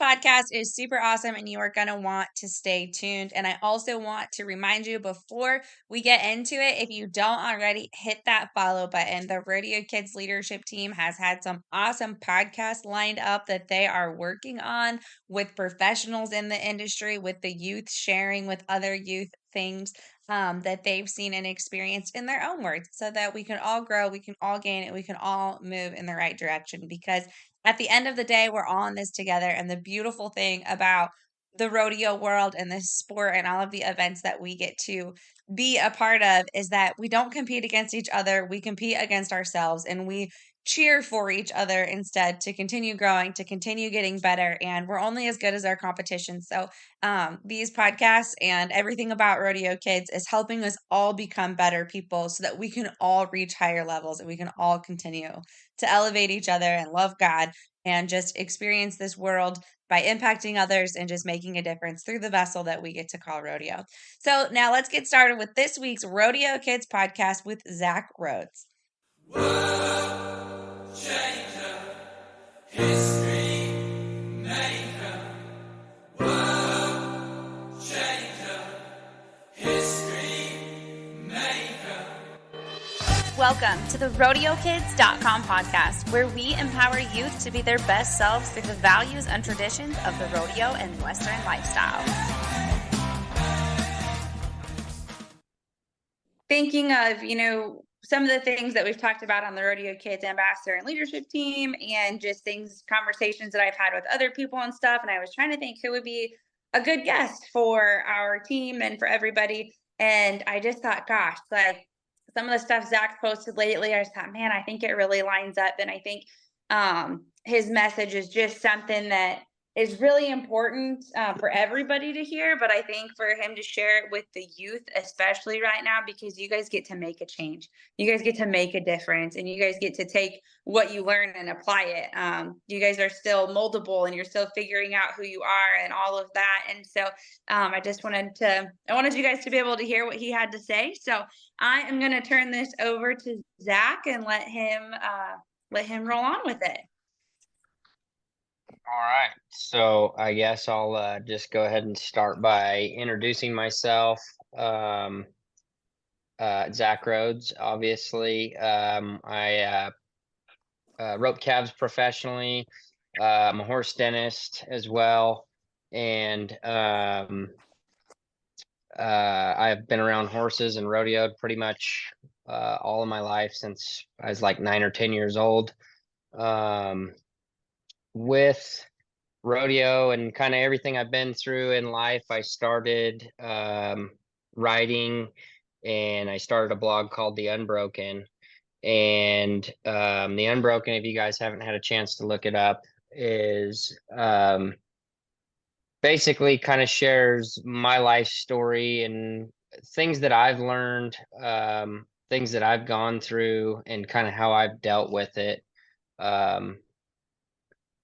podcast is super awesome and you are going to want to stay tuned. And I also want to remind you before we get into it, if you don't already, hit that follow button. The Rodeo Kids leadership team has had some awesome podcasts lined up that they are working on with professionals in the industry, with the youth sharing with other youth things that they've seen and experienced in their own words so that we can all grow, we can all gain it, we can all move in the right direction because at the end of the day, we're all in this together. And the beautiful thing about the rodeo world and this sport and all of the events that we get to be a part of is that we don't compete against each other. We compete against ourselves and we cheer for each other instead to continue growing, to continue getting better. And we're only as good as our competition. So these podcasts and everything about Rodeo Kids is helping us all become better people so that we can all reach higher levels and we can all continue to elevate each other and love God and just experience this world by impacting others and just making a difference through the vessel that we get to call rodeo. So now let's get started with this week's Rodeo Kids podcast with Zach Rhodes. World changer, history maker. World changer, history maker. Welcome to the RodeoKids.com podcast, where we empower youth to be their best selves through the values and traditions of the rodeo and Western lifestyle. Thinking of, some of the things that we've talked about on the Rodeo Kids ambassador and leadership team and just conversations that I've had with other people and stuff. And I was trying to think who would be a good guest for our team and for everybody. And I just thought, gosh, like some of the stuff Zach posted lately, I just thought, man, I think it really lines up. And I think his message is just something that is really important for everybody to hear, but I think for him to share it with the youth, especially right now, because you guys get to make a change. You guys get to make a difference and you guys get to take what you learn and apply it. You guys are still moldable and you're still figuring out who you are and all of that. And so I wanted you guys to be able to hear what he had to say. So I am going to turn this over to Zach and let him roll on with it. All right, so I guess I'll just go ahead and start by introducing myself. Zach Rhodes, obviously. I rope calves professionally. I'm a horse dentist as well, and I've been around horses and rodeoed pretty much all of my life since I was like 9 or 10 years old. With rodeo and kind of everything I've been through in life, I started writing, and I started a blog called The Ubrokn. And The Ubrokn, if you guys haven't had a chance to look it up, is basically kind of shares my life story and things that I've learned, things that I've gone through, and kind of how I've dealt with it.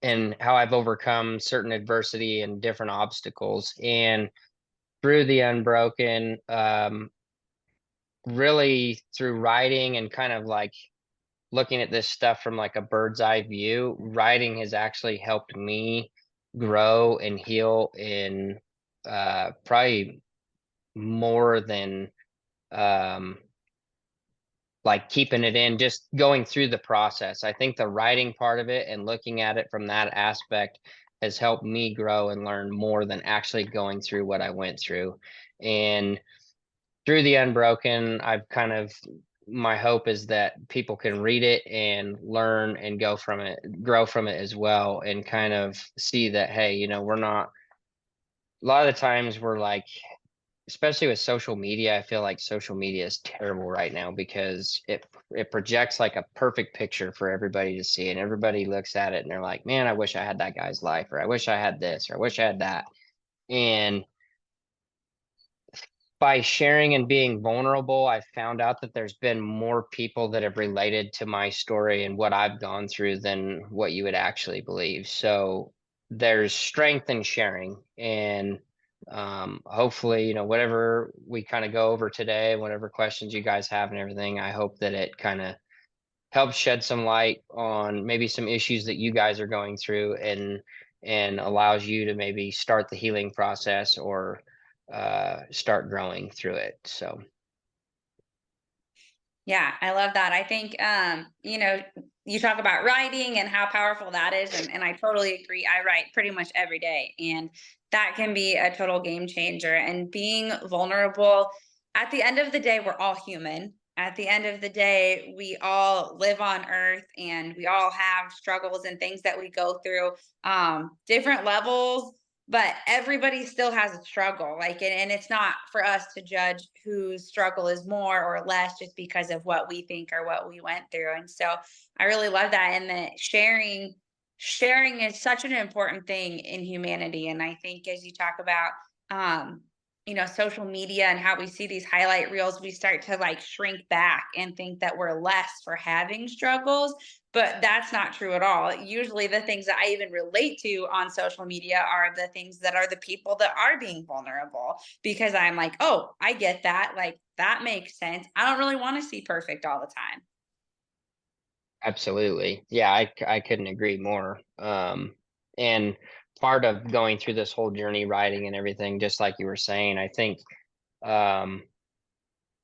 And how I've overcome certain adversity and different obstacles. And through The Ubrokn, really through writing and kind of like looking at this stuff from like a bird's eye view, writing has actually helped me grow and heal in probably more than like keeping it in, just going through the process. I think the writing part of it and looking at it from that aspect has helped me grow and learn more than actually going through what I went through. And through The Ubrokn, my hope is that people can read it and learn and grow from it as well, and kind of see that, hey, we're not, a lot of the times we're like, especially with social media, I feel like social media is terrible right now because it projects like a perfect picture for everybody to see, and everybody looks at it and they're like, man, I wish I had that guy's life, or I wish I had this, or I wish I had that. And by sharing and being vulnerable, I found out that there's been more people that have related to my story and what I've gone through than what you would actually believe. So there's strength in sharing, and hopefully, whatever we kind of go over today, whatever questions you guys have and everything, I hope that it kind of helps shed some light on maybe some issues that you guys are going through, and and allows you to maybe start the healing process or start growing through it. So Yeah, I love that. I think, you talk about writing and how powerful that is. And I totally agree. I write pretty much every day, and that can be a total game changer. And being vulnerable, at the end of the day, we're all human. At the end of the day, we all live on earth, and we all have struggles and things that we go through, different levels, but everybody still has a struggle, like, and it's not for us to judge whose struggle is more or less just because of what we think or what we went through. And so I really love that. And that sharing is such an important thing in humanity. And I think as you talk about, um social media and how we see these highlight reels, we start to like shrink back and think that we're less for having struggles, but that's not true at all. Usually the things that I even relate to on social media are the things that are the people that are being vulnerable, because I'm like, oh, I get that. Like, that makes sense. I don't really want to see perfect all the time. absolutely. Yeah, I couldn't agree more. And part of going through this whole journey writing and everything, just like you were saying, I think um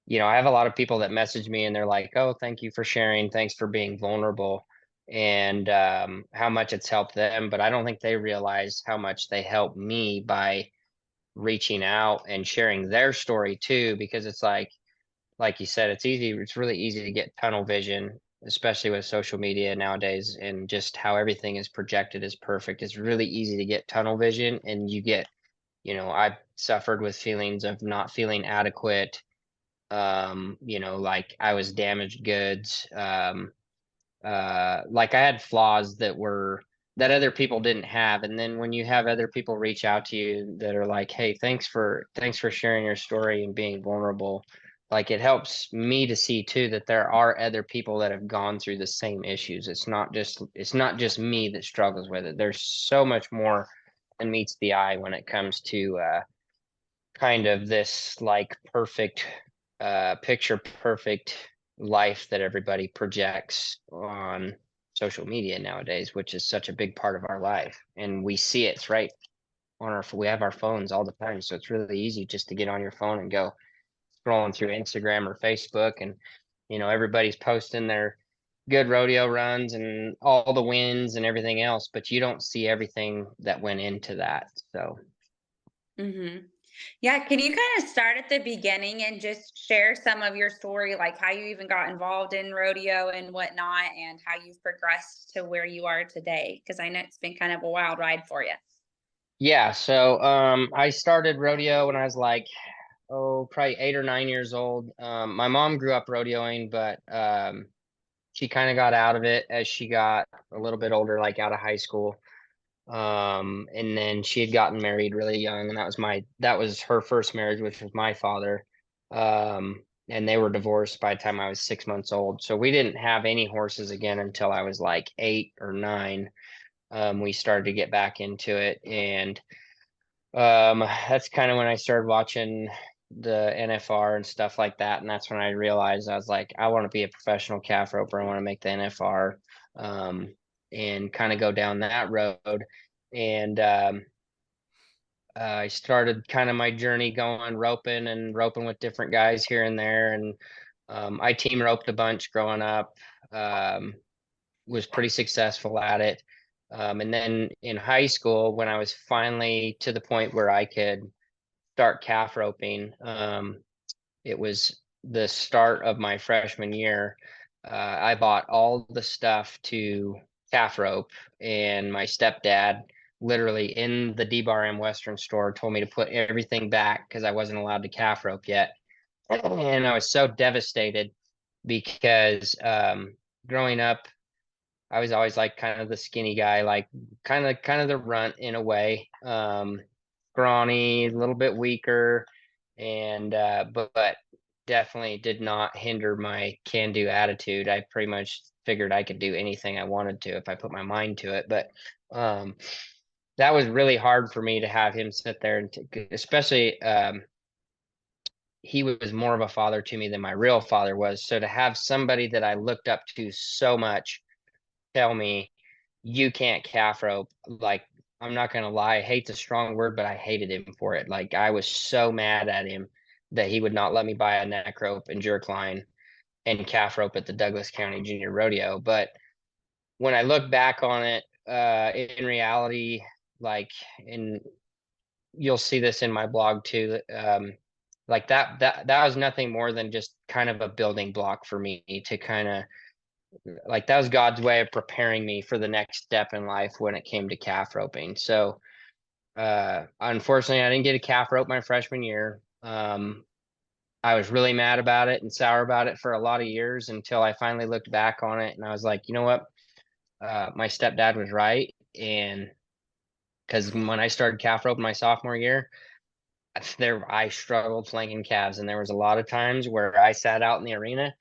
I have a lot of people that message me and they're like, "Oh, thank you for sharing. Thanks for being vulnerable," and how much it's helped them. But I don't think they realize how much they helped me by reaching out and sharing their story too. Because it's like you said, it's easy. It's really easy to get tunnel vision, especially with social media nowadays, and just how everything is projected as perfect. It's really easy to get tunnel vision, and I've suffered with feelings of not feeling adequate, like I was damaged goods, like I had flaws that other people didn't have. And then when you have other people reach out to you that are like, "Hey, thanks for sharing your story and being vulnerable," like it helps me to see too that there are other people that have gone through the same issues. It's not just me that struggles with it. There's so much more than meets the eye when it comes to kind of this like perfect picture perfect life that everybody projects on social media nowadays, which is such a big part of our life. And we see it's right on we have our phones all the time. So it's really easy just to get on your phone and go scrolling through Instagram or Facebook. And, everybody's posting their good rodeo runs and all the wins and everything else, but you don't see everything that went into that. So Hmm. Yeah, can you kind of start at the beginning and just share some of your story, like how you even got involved in rodeo and whatnot, and how you've progressed to where you are today? Because I know it's been kind of a wild ride for you. yeah, so I started rodeo when I was like, oh, probably 8 or 9 years old. My mom grew up rodeoing, but she kind of got out of it as she got a little bit older, like out of high school. And then she had gotten married really young, and that was her first marriage, which was my father. And they were divorced by the time I was 6 months old. So we didn't have any horses again until I was like 8 or 9. We started to get back into it, and that's kind of when I started watching the NFR and stuff like that, and that's when I realized I was like, I want to be a professional calf roper. I want to make the NFR, and kind of go down that road. And I started kind of my journey going roping with different guys here and there, and I team roped a bunch growing up. Um, was pretty successful at it. And then in high school, when I was finally to the point where I could start calf roping. It was the start of my freshman year. I bought all the stuff to calf rope, and my stepdad, literally in the D-Bar M Western store, told me to put everything back because I wasn't allowed to calf rope yet. And I was so devastated because growing up, I was always like kind of the skinny guy, like kind of the runt in a way. Scrawny, a little bit weaker, and but definitely did not hinder my can-do attitude. I pretty much figured I could do anything I wanted to if I put my mind to it. But um that was really hard for me to have him sit there and especially he was more of a father to me than my real father was. So to have somebody that I looked up to so much tell me you can't calf rope, like I'm not gonna lie, hate's a strong word, but I hated him for it. Like I was so mad at him that he would not let me buy a neck rope and jerk line and calf rope at the Douglas County Junior Rodeo. But when I look back on it, in reality, like in you'll see this in my blog too. Like that was nothing more than just kind of a building block for me to kind of like that was God's way of preparing me for the next step in life when it came to calf roping. So unfortunately I didn't get a calf rope my freshman year. I was really mad about it and sour about it for a lot of years until I finally looked back on it and I was like, you know what? My stepdad was right. And because when I started calf roping my sophomore year, I struggled flanking calves, and there was a lot of times where I sat out in the arena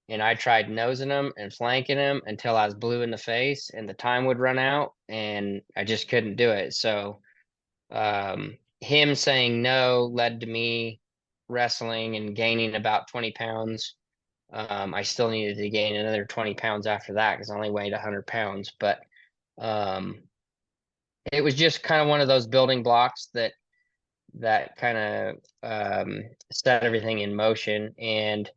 and I tried nosing them and flanking them until I was blue in the face and the time would run out and I just couldn't do it. So him saying no led to me wrestling and gaining about 20 pounds. I still needed to gain another 20 pounds after that because I only weighed 100 pounds. But um, it was just kind of one of those building blocks that kind of set everything in motion. And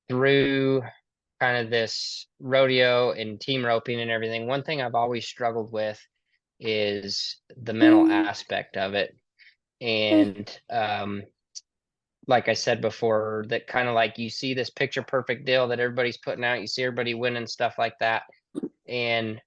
through kind of this rodeo and team roping and everything, one thing I've always struggled with is the mental aspect of it. And like I said before, that kind of like you see this picture perfect deal that everybody's putting out, you see everybody winning stuff like that. And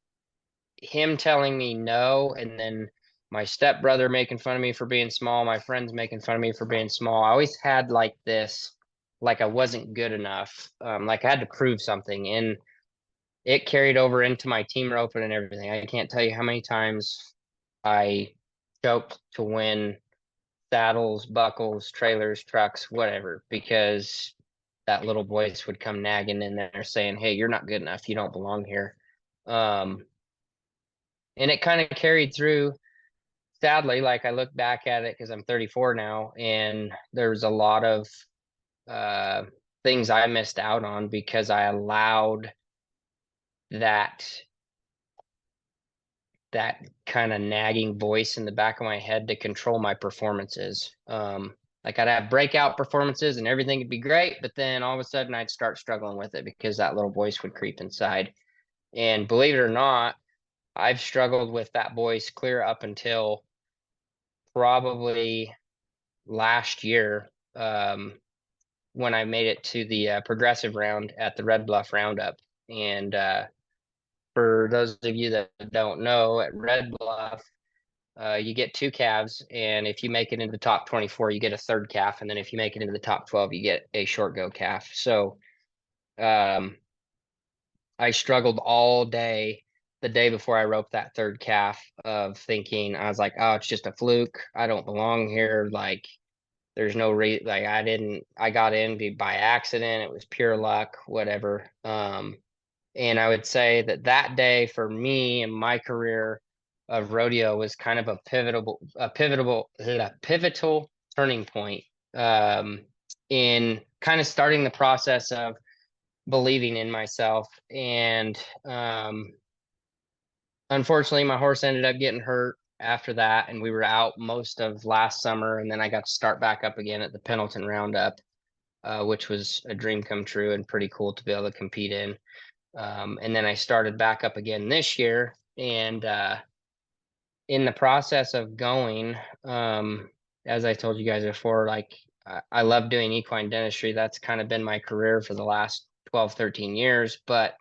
him telling me no, and then my stepbrother making fun of me for being small, my friends making fun of me for being small. I always had like this, like I wasn't good enough. Like I had to prove something. And it carried over into my team roping and everything. I can't tell you how many times I choked to win saddles, buckles, trailers, trucks, whatever, because that little voice would come nagging in there saying, "Hey, you're not good enough. You don't belong here." Um, and it kind of carried through. Sadly, like I look back at it because I'm 34 now, and there's a lot of uh, things I missed out on because I allowed that that kind of nagging voice in the back of my head to control my performances. Like I'd have breakout performances and everything would be great, but then all of a sudden I'd start struggling with it because that little voice would creep inside. And believe it or not, I've struggled with that voice clear up until probably last year, when I made it to the progressive round at the Red Bluff Roundup. And for those of you that don't know, at Red Bluff, you get two calves, and if you make it into the top 24, you get a third calf, and then if you make it into the top 12, you get a short go calf. So um, I struggled all day the day before I roped that third calf of thinking, I was like, oh, it's just a fluke. I don't belong here. Like, there's no like I got in by accident. It was pure luck, whatever. And I would say that that day for me and my career of rodeo was kind of a pivotal turning point, in kind of starting the process of believing in myself. And unfortunately, my horse ended up getting hurt after that, and we were out most of last summer. And then I got to start back up again at the Pendleton Roundup, which was a dream come true and pretty cool to be able to compete in. And then I started back up again this year. And in the process of going, as I told you guys before, like I love doing equine dentistry. That's kind of been my career for the last 12, 13 years. But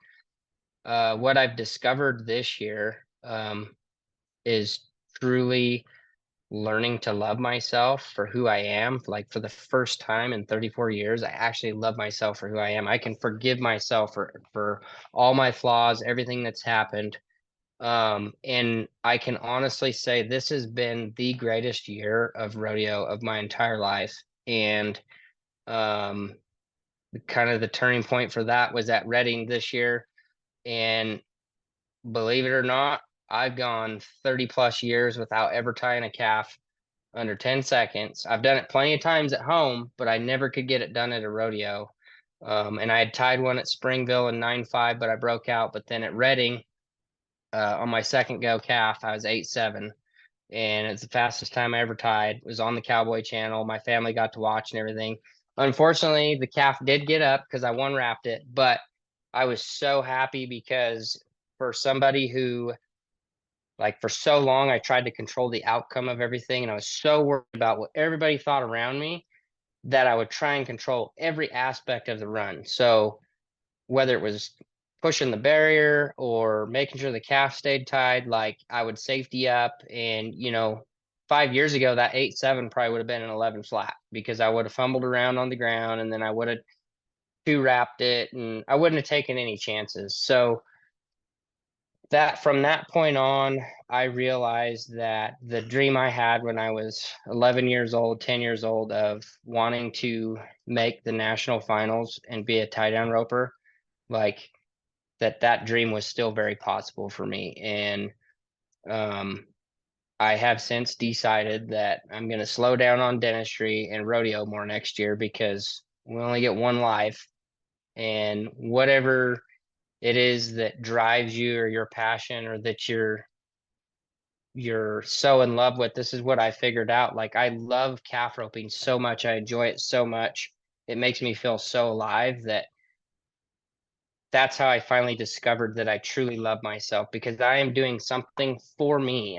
what I've discovered this year is truly learning to love myself for who I am. Like for the first time in 34 years, I actually love myself for who I am. I can forgive myself for all my flaws, everything that's happened. And I can honestly say this has been the greatest year of rodeo of my entire life. And um, kind of the turning point for that was at Reading this year. And believe it or not, I've gone 30 plus years without ever tying a calf under 10 seconds. I've done it plenty of times at home, but I never could get it done at a rodeo. And I had tied one at Springville in 9.5, but I broke out. But then at Reading, On my second go calf, I was 8'7", and it's the fastest time I ever tied. It was on the Cowboy Channel. My family got to watch and everything. Unfortunately, the calf did get up because I one wrapped it, but I was so happy because for somebody who, like, for so long, I tried to control the outcome of everything, and I was so worried about what everybody thought around me that I would try and control every aspect of the run. So whether it was pushing the barrier or making sure the calf stayed tied, like I would safety up. And, 5 years ago, that 8'7" probably would have been an 11 flat because I would have fumbled around on the ground and then I would have two wrapped it and I wouldn't have taken any chances. So that from that point on, I realized that the dream I had when I was 11 years old, 10 years old, of wanting to make the national finals and be a tie-down roper, like that dream was still very possible for me. And I have since decided that I'm going to slow down on dentistry and rodeo more next year because we only get one life. And whatever it is that drives you or your passion or that you're so in love with, this is what I figured out. Like, I love calf roping so much. I enjoy it so much. It makes me feel so alive that that's how I finally discovered that I truly love myself because I am doing something for me.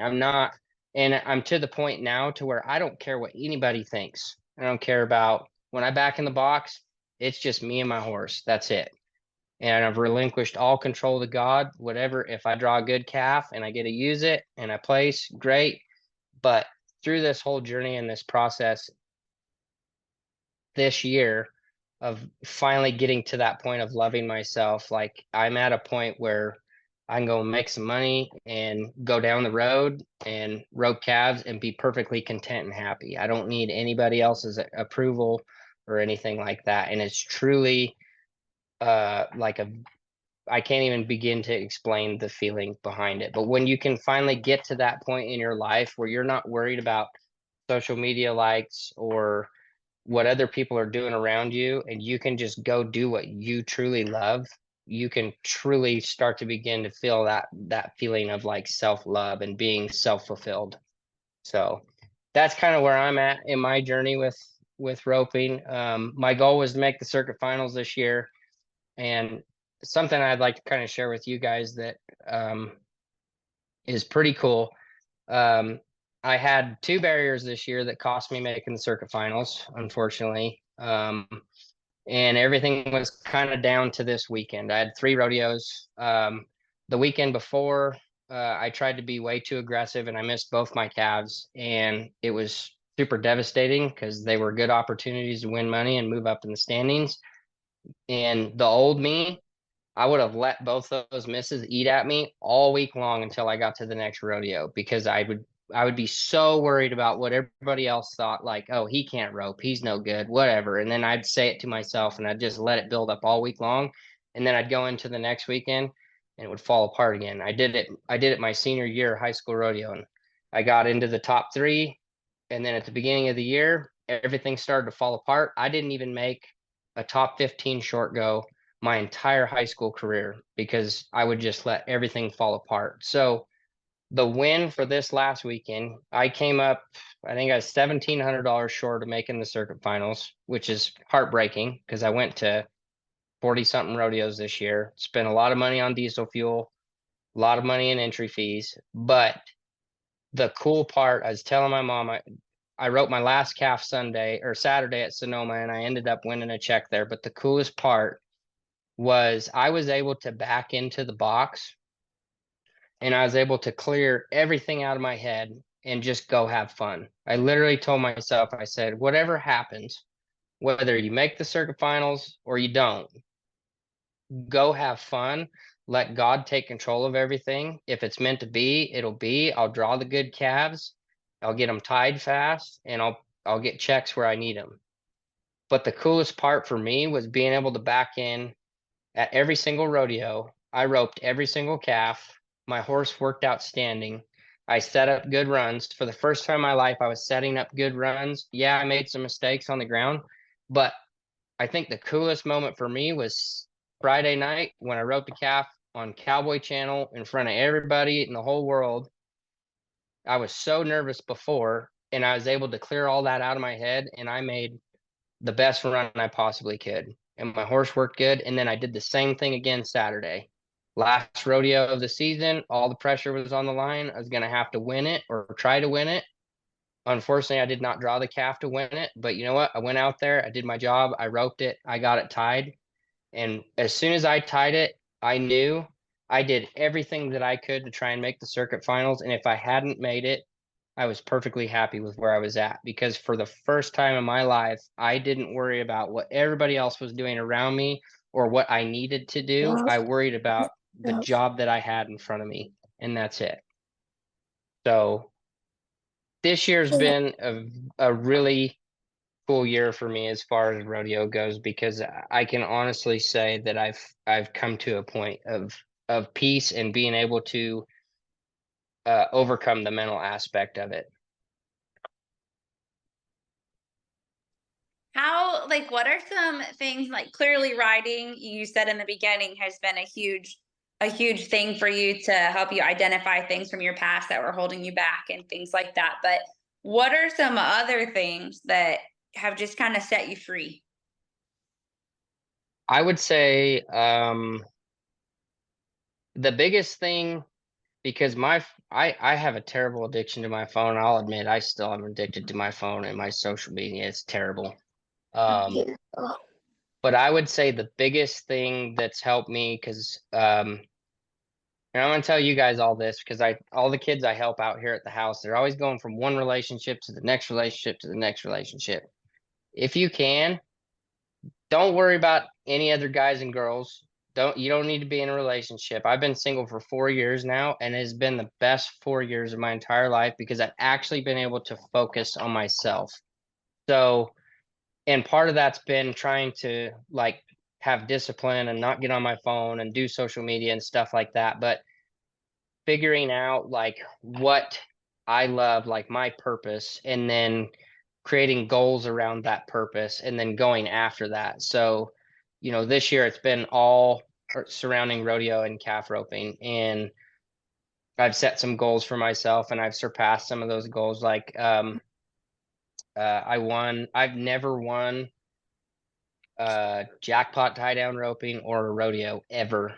And I'm to the point now to where I don't care what anybody thinks. I don't care about when I back in the box, it's just me and my horse. That's it. And I've relinquished all control to God. Whatever, if I draw a good calf and I get to use it and I place, great. But through this whole journey and this process this year of finally getting to that point of loving myself, like I'm at a point where I can go make some money and go down the road and rope calves and be perfectly content and happy. I don't need anybody else's approval or anything like that. And it's truly like I can't even begin to explain the feeling behind it. But when you can finally get to that point in your life where you're not worried about social media likes or what other people are doing around you, and you can just go do what you truly love, you can truly start to begin to feel that feeling of like self-love and being self-fulfilled. So that's kind of where I'm at in my journey with roping. My goal was to make the circuit finals this year, and something I'd like to kind of share with you guys that is pretty cool. I had two barriers this year that cost me making the circuit finals, unfortunately. And everything was kind of down to this weekend. I had three rodeos. The weekend before, I tried to be way too aggressive and I missed both my calves. And it was super devastating because they were good opportunities to win money and move up in the standings. And the old me, I would have let both those misses eat at me all week long until I got to the next rodeo because I would be so worried about what everybody else thought, like, oh, he can't rope, he's no good, whatever. And then I'd say it to myself and I'd just let it build up all week long. And then I'd go into the next weekend and it would fall apart again. I did it my senior year of high school rodeo, and I got into the top three. And then at the beginning of the year, everything started to fall apart. I didn't even make a top 15 short go my entire high school career because I would just let everything fall apart. So the win for this last weekend, I came up, I think I was $1,700 short of making the circuit finals, which is heartbreaking because I went to 40 something rodeos this year, spent a lot of money on diesel fuel, a lot of money in entry fees. But the cool part, I was telling my mom, I wrote my last calf Sunday or Saturday at Sonoma and I ended up winning a check there. But the coolest part was I was able to back into the box and I was able to clear everything out of my head and just go have fun. I literally told myself, I said, whatever happens, whether you make the circuit finals or you don't, go have fun. Let God take control of everything. If it's meant to be, it'll be. I'll draw the good calves. I'll get them tied fast and I'll get checks where I need them. But the coolest part for me was being able to back in at every single rodeo. I roped every single calf. My horse worked outstanding. I set up good runs. For the first time in my life, I was setting up good runs. Yeah, I made some mistakes on the ground, but I think the coolest moment for me was Friday night when I roped a calf on Cowboy Channel in front of everybody in the whole world. I was so nervous before, and I was able to clear all that out of my head, and I made the best run I possibly could. And my horse worked good. And then I did the same thing again Saturday. Last rodeo of the season, all the pressure was on the line. I was going to have to win it or try to win it. Unfortunately, I did not draw the calf to win it. But you know what? I went out there, I did my job, I roped it, I got it tied. And as soon as I tied it, I knew I did everything that I could to try and make the circuit finals. And if I hadn't made it, I was perfectly happy with where I was at, because for the first time in my life, I didn't worry about what everybody else was doing around me or what I needed to do. I worried about the job that I had in front of me, and that's it. So this year's been a really cool year for me as far as rodeo goes, because I can honestly say that I've come to a point of peace and being able to overcome the mental aspect of it. How, like, what are some things, like, clearly writing, you said in the beginning, has been a huge thing for you to help you identify things from your past that were holding you back and things like that. But what are some other things that have just kind of set you free? I would say the biggest thing, because I have a terrible addiction to my phone. I'll admit I still am addicted to my phone and my social media. It's terrible. Um, but I would say the biggest thing that's helped me, because and I'm gonna tell you guys all this because all the kids I help out here at the house, they're always going from one relationship to the next relationship to the next relationship. If you can, don't worry about any other guys and girls. You don't need to be in a relationship. I've been single for 4 years now, and it has been the best 4 years of my entire life because I've actually been able to focus on myself. So, and part of that's been trying to like have discipline and not get on my phone and do social media and stuff like that. But figuring out like what I love, like my purpose, and then creating goals around that purpose and then going after that. So, this year it's been all surrounding rodeo and calf roping, and I've set some goals for myself and I've surpassed some of those goals. Like, I've never won jackpot tie down roping or a rodeo ever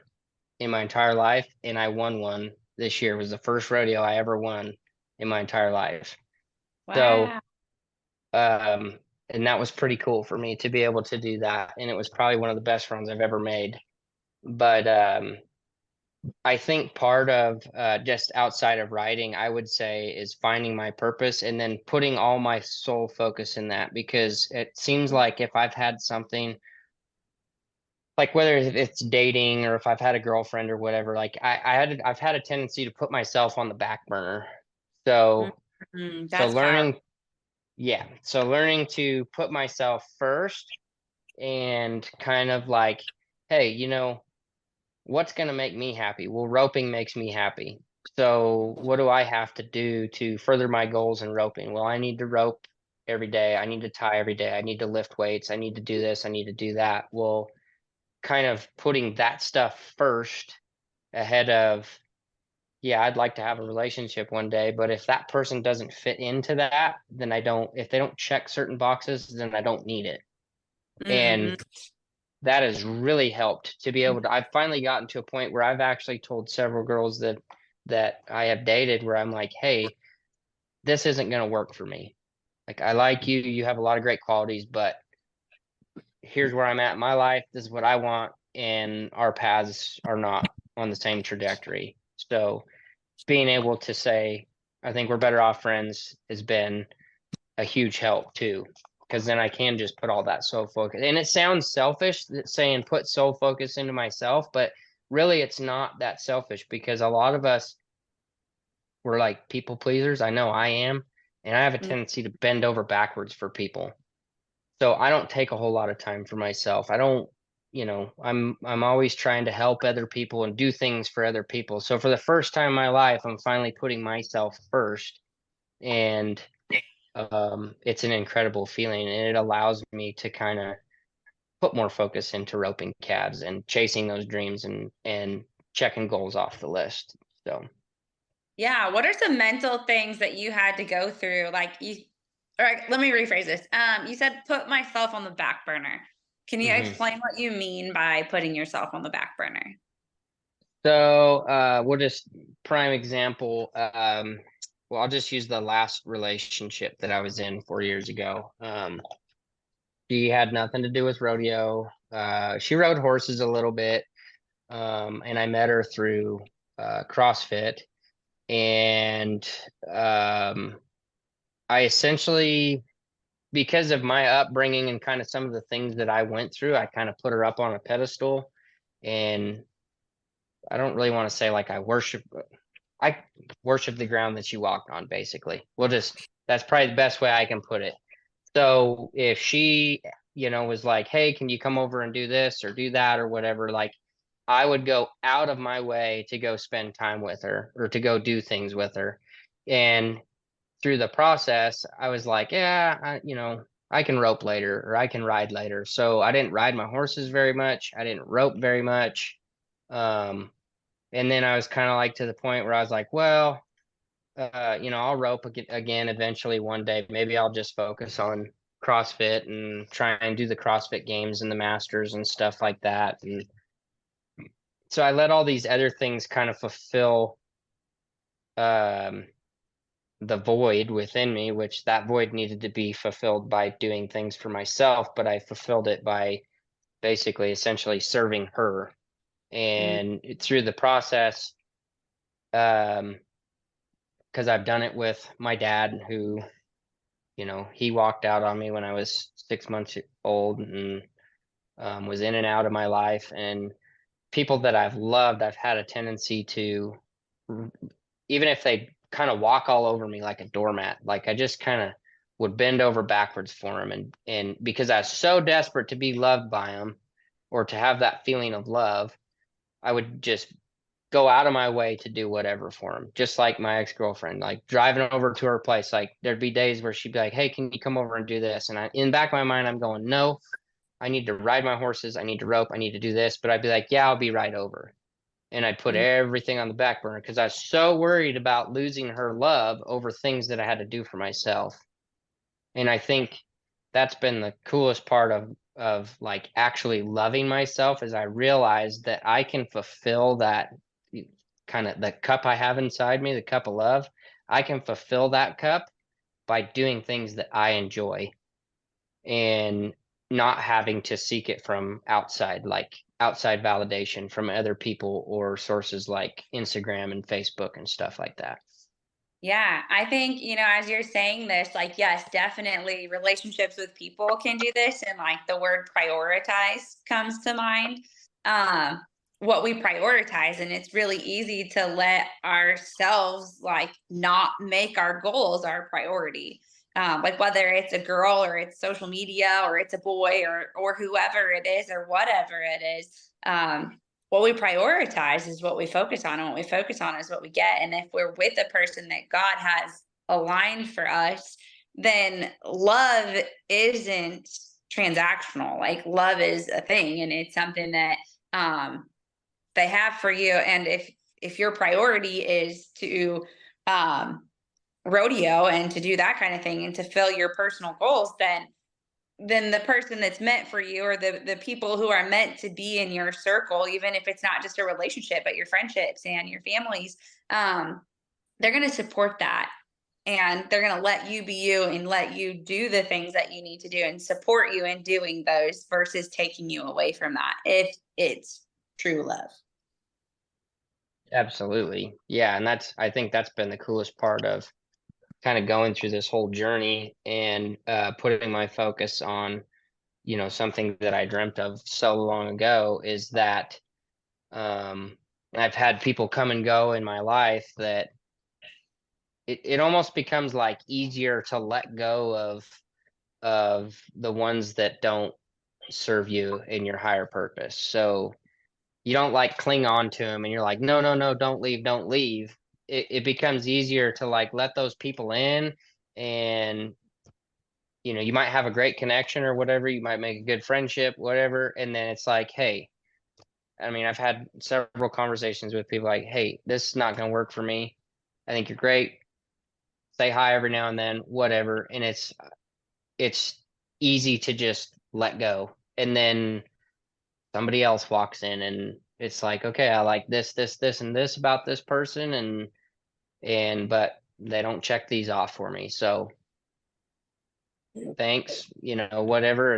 in my entire life, and I won one this year. It was the first rodeo I ever won in my entire life. So, Wow. and that was pretty cool for me to be able to do that, and it was probably one of the best runs I've ever made. But I think part of just outside of riding, I would say, is finding my purpose and then putting all my sole focus in that, because it seems like if I've had something, like whether it's dating or if I've had a girlfriend or whatever, like I've had a tendency to put myself on the back burner. So so That's powerful. learning, yeah, so learning to put myself first and kind of like, hey, what's going to make me happy? Well, roping makes me happy. So what do I have to do to further my goals in roping? Well, I need to rope every day. I need to tie every day. I need to lift weights. I need to do this. I need to do that. Well, kind of putting that stuff first ahead of, yeah, I'd like to have a relationship one day, but if that person doesn't fit into that, then if they don't check certain boxes, then I don't need it. Mhm. And that has really helped to be able to, I've finally gotten to a point where I've actually told several girls that I have dated, where I'm like, hey, this isn't going to work for me. Like, I like you, you have a lot of great qualities, but here's where I'm at in my life. This is what I want, and our paths are not on the same trajectory. So being able to say, I think we're better off friends, has been a huge help too. Because then I can just put all that soul focus. And it sounds selfish saying put soul focus into myself, but really it's not that selfish, because a lot of us, we're like people pleasers. I know I am. And I have a tendency to bend over backwards for people. So I don't take a whole lot of time for myself. I don't, I'm always trying to help other people and do things for other people. So for the first time in my life, I'm finally putting myself first, and it's an incredible feeling, and it allows me to kind of put more focus into roping calves and chasing those dreams and checking goals off the list. So Yeah, what are some mental things that you had to go through? All right, let me rephrase this. You said put myself on the back burner. Can you mhm. explain what you mean by putting yourself on the back burner? So we'll just prime example. Well, I'll just use the last relationship that I was in 4 years ago. She had nothing to do with rodeo. She rode horses a little bit, and I met her through CrossFit. And I essentially, because of my upbringing and kind of some of the things that I went through, I kind of put her up on a pedestal. And I don't really want to say like I worship the ground that she walked on, basically. That's probably the best way I can put it. So if she, was like, hey, can you come over and do this or do that or whatever, like I would go out of my way to go spend time with her or to go do things with her. And through the process, I was like, yeah, I can rope later or I can ride later. So I didn't ride my horses very much. I didn't rope very much. Um, and then I was kind of like to the point where I was like, well, I'll rope again eventually one day. Maybe I'll just focus on CrossFit and try and do the CrossFit games and the masters and stuff like that. And so I let all these other things kind of fulfill um, the void within me, which that void needed to be fulfilled by doing things for myself, but I fulfilled it by basically essentially serving her. Mm. And through the process, um, because I've done it with my dad, who, he walked out on me when I was 6 months old and was in and out of my life. And people that I've loved, I've had a tendency to, even if they kind of walk all over me like a doormat, like I just kind of would bend over backwards for them. And because I was so desperate to be loved by them or to have that feeling of love, I would just go out of my way to do whatever for him. Just like my ex-girlfriend, like driving over to her place, like there'd be days where she'd be like, hey, can you come over and do this? And in the back of my mind, I'm going, no, I need to ride my horses. I need to rope. I need to do this. But I'd be like, yeah, I'll be right over. And I'd put Mm. everything on the back burner because I was so worried about losing her love over things that I had to do for myself. And I think that's been the coolest part of like actually loving myself, is I realized that I can fulfill that kind of the cup I have inside me, the cup of love. I can fulfill that cup by doing things that I enjoy and not having to seek it from outside, like outside validation from other people or sources like Instagram and Facebook and stuff like that. Yeah, I think, as you're saying this, like, yes, definitely relationships with people can do this. And like the word prioritize comes to mind. Um, what we prioritize, and it's really easy to let ourselves like not make our goals our priority. Like whether it's a girl or it's social media or it's a boy or whoever it is or whatever it is. What we prioritize is what we focus on, and what we focus on is what we get. And if we're with a person that God has aligned for us, then love isn't transactional. Like love is a thing, and it's something that they have for you. And if your priority is to rodeo and to do that kind of thing and to fill your personal goals, then the person that's meant for you, or the people who are meant to be in your circle, even if it's not just a relationship but your friendships and your families, um, they're going to support that, and they're going to let you be you and let you do the things that you need to do and support you in doing those versus taking you away from that if it's true love. Absolutely. Yeah. And I think that's been the coolest part of kind of going through this whole journey and putting my focus on, something that I dreamt of so long ago, is that um, I've had people come and go in my life that it almost becomes like easier to let go of the ones that don't serve you in your higher purpose. So you don't like cling on to them and you're like, no, no, no, don't leave, don't leave. It becomes easier to like let those people in, and you might have a great connection or whatever, you might make a good friendship, whatever, and then it's like, hey, I mean, I've had several conversations with people like, "Hey, this is not gonna work for me. I think you're great. Say hi every now and then, whatever." And it's easy to just let go. And then somebody else walks in and it's like, "Okay, I like this, and this about this person, and but they don't check these off for me. So thanks, whatever."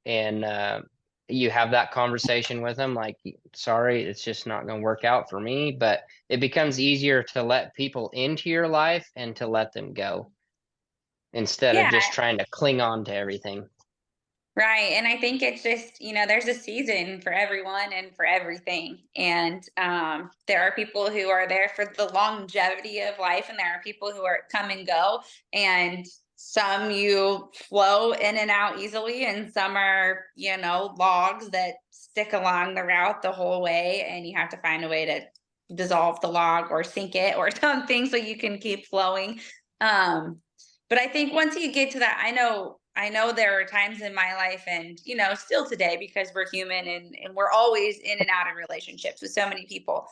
And you have that conversation with them like, sorry, it's just not going to work out for me. But it becomes easier to let people into your life and to let them go instead of Yeah, just trying to cling on to everything. right. And I think it's just, there's a season for everyone and for everything. And there are people who are there for the longevity of life, and there are people who are come and go. And some you flow in and out easily, and some are, logs that stick along the route the whole way. And you have to find a way to dissolve the log or sink it or something so you can keep flowing. Um, but I think once you get to that, I know there are times in my life, and still today, because we're human, and we're always in and out of relationships with so many people.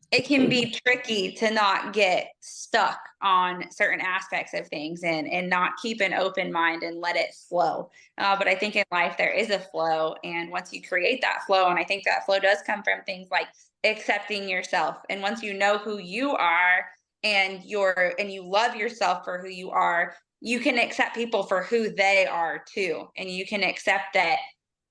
It can be tricky to not get stuck on certain aspects of things, and not keep an open mind and let it flow. But I think in life there is a flow, and once you create that flow, and I think that flow does come from things like accepting yourself. And once you know who you are, and you love yourself for who you are, you can accept people for who they are too. And you can accept that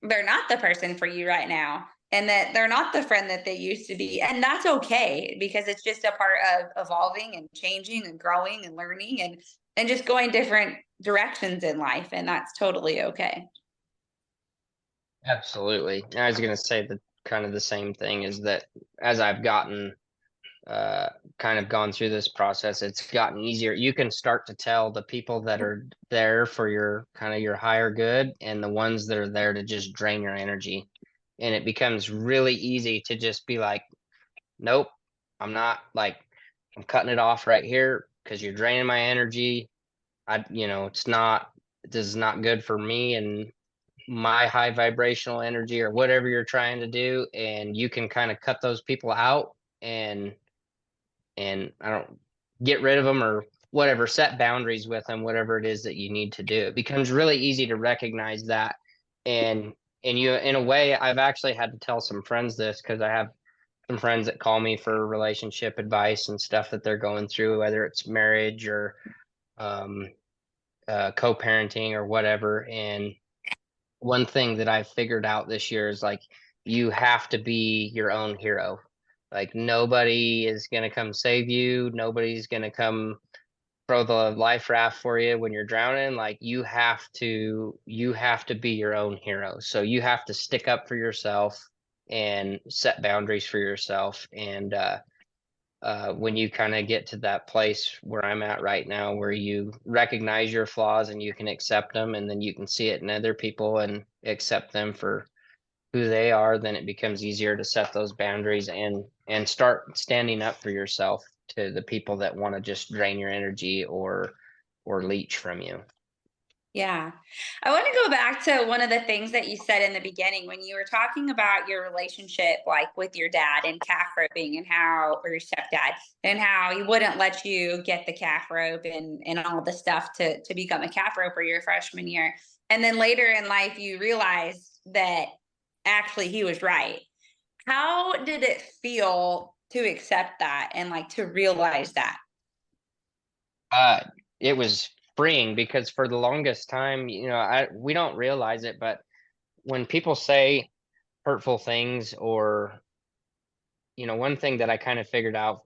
they're not the person for you right now, and that they're not the friend that they used to be. And that's okay, because it's just a part of evolving and changing and growing and learning, and just going different directions in life. And that's totally okay. Absolutely. I was going to say that kind of the same thing is that as I've gotten uh, kind of gone through this process, it's gotten easier. You can start to tell the people that are there for your kind of your higher good and the ones that are there to just drain your energy. And it becomes really easy to just be like, nope, I'm not like, I'm cutting it off right here because you're draining my energy. It's not, this is not good for me and my high vibrational energy or whatever you're trying to do. And you can kind of cut those people out and I don't get rid of them or whatever, set boundaries with them, whatever it is that you need to do. It becomes really easy to recognize that. And you, in a way, I've actually had to tell some friends this because I have some friends that call me for relationship advice and stuff that they're going through, whether it's marriage or um, co-parenting or whatever. And one thing that I've figured out this year is like you have to be your own hero. Like nobody is gonna come save you. Nobody's gonna come throw the life raft for you when you're drowning. Like you have to be your own hero. So you have to stick up for yourself and set boundaries for yourself. And when you kind of get to that place where I'm at right now, where you recognize your flaws and you can accept them, and then you can see it in other people and accept them for who they are, then it becomes easier to set those boundaries and start standing up for yourself to the people that want to just drain your energy or leech from you. Yeah. I want to go back to one of the things that you said in the beginning when you were talking about your relationship, like with your dad and calf roping, and how, or your stepdad, and how he wouldn't let you get the calf rope and all the stuff to become a calf roper your freshman year. And then later in life, you realized that actually he was right. How did it feel to accept that and like to realize that? Uh, it was freeing because for the longest time, we don't realize it, but when people say hurtful things or one thing that I kind of figured out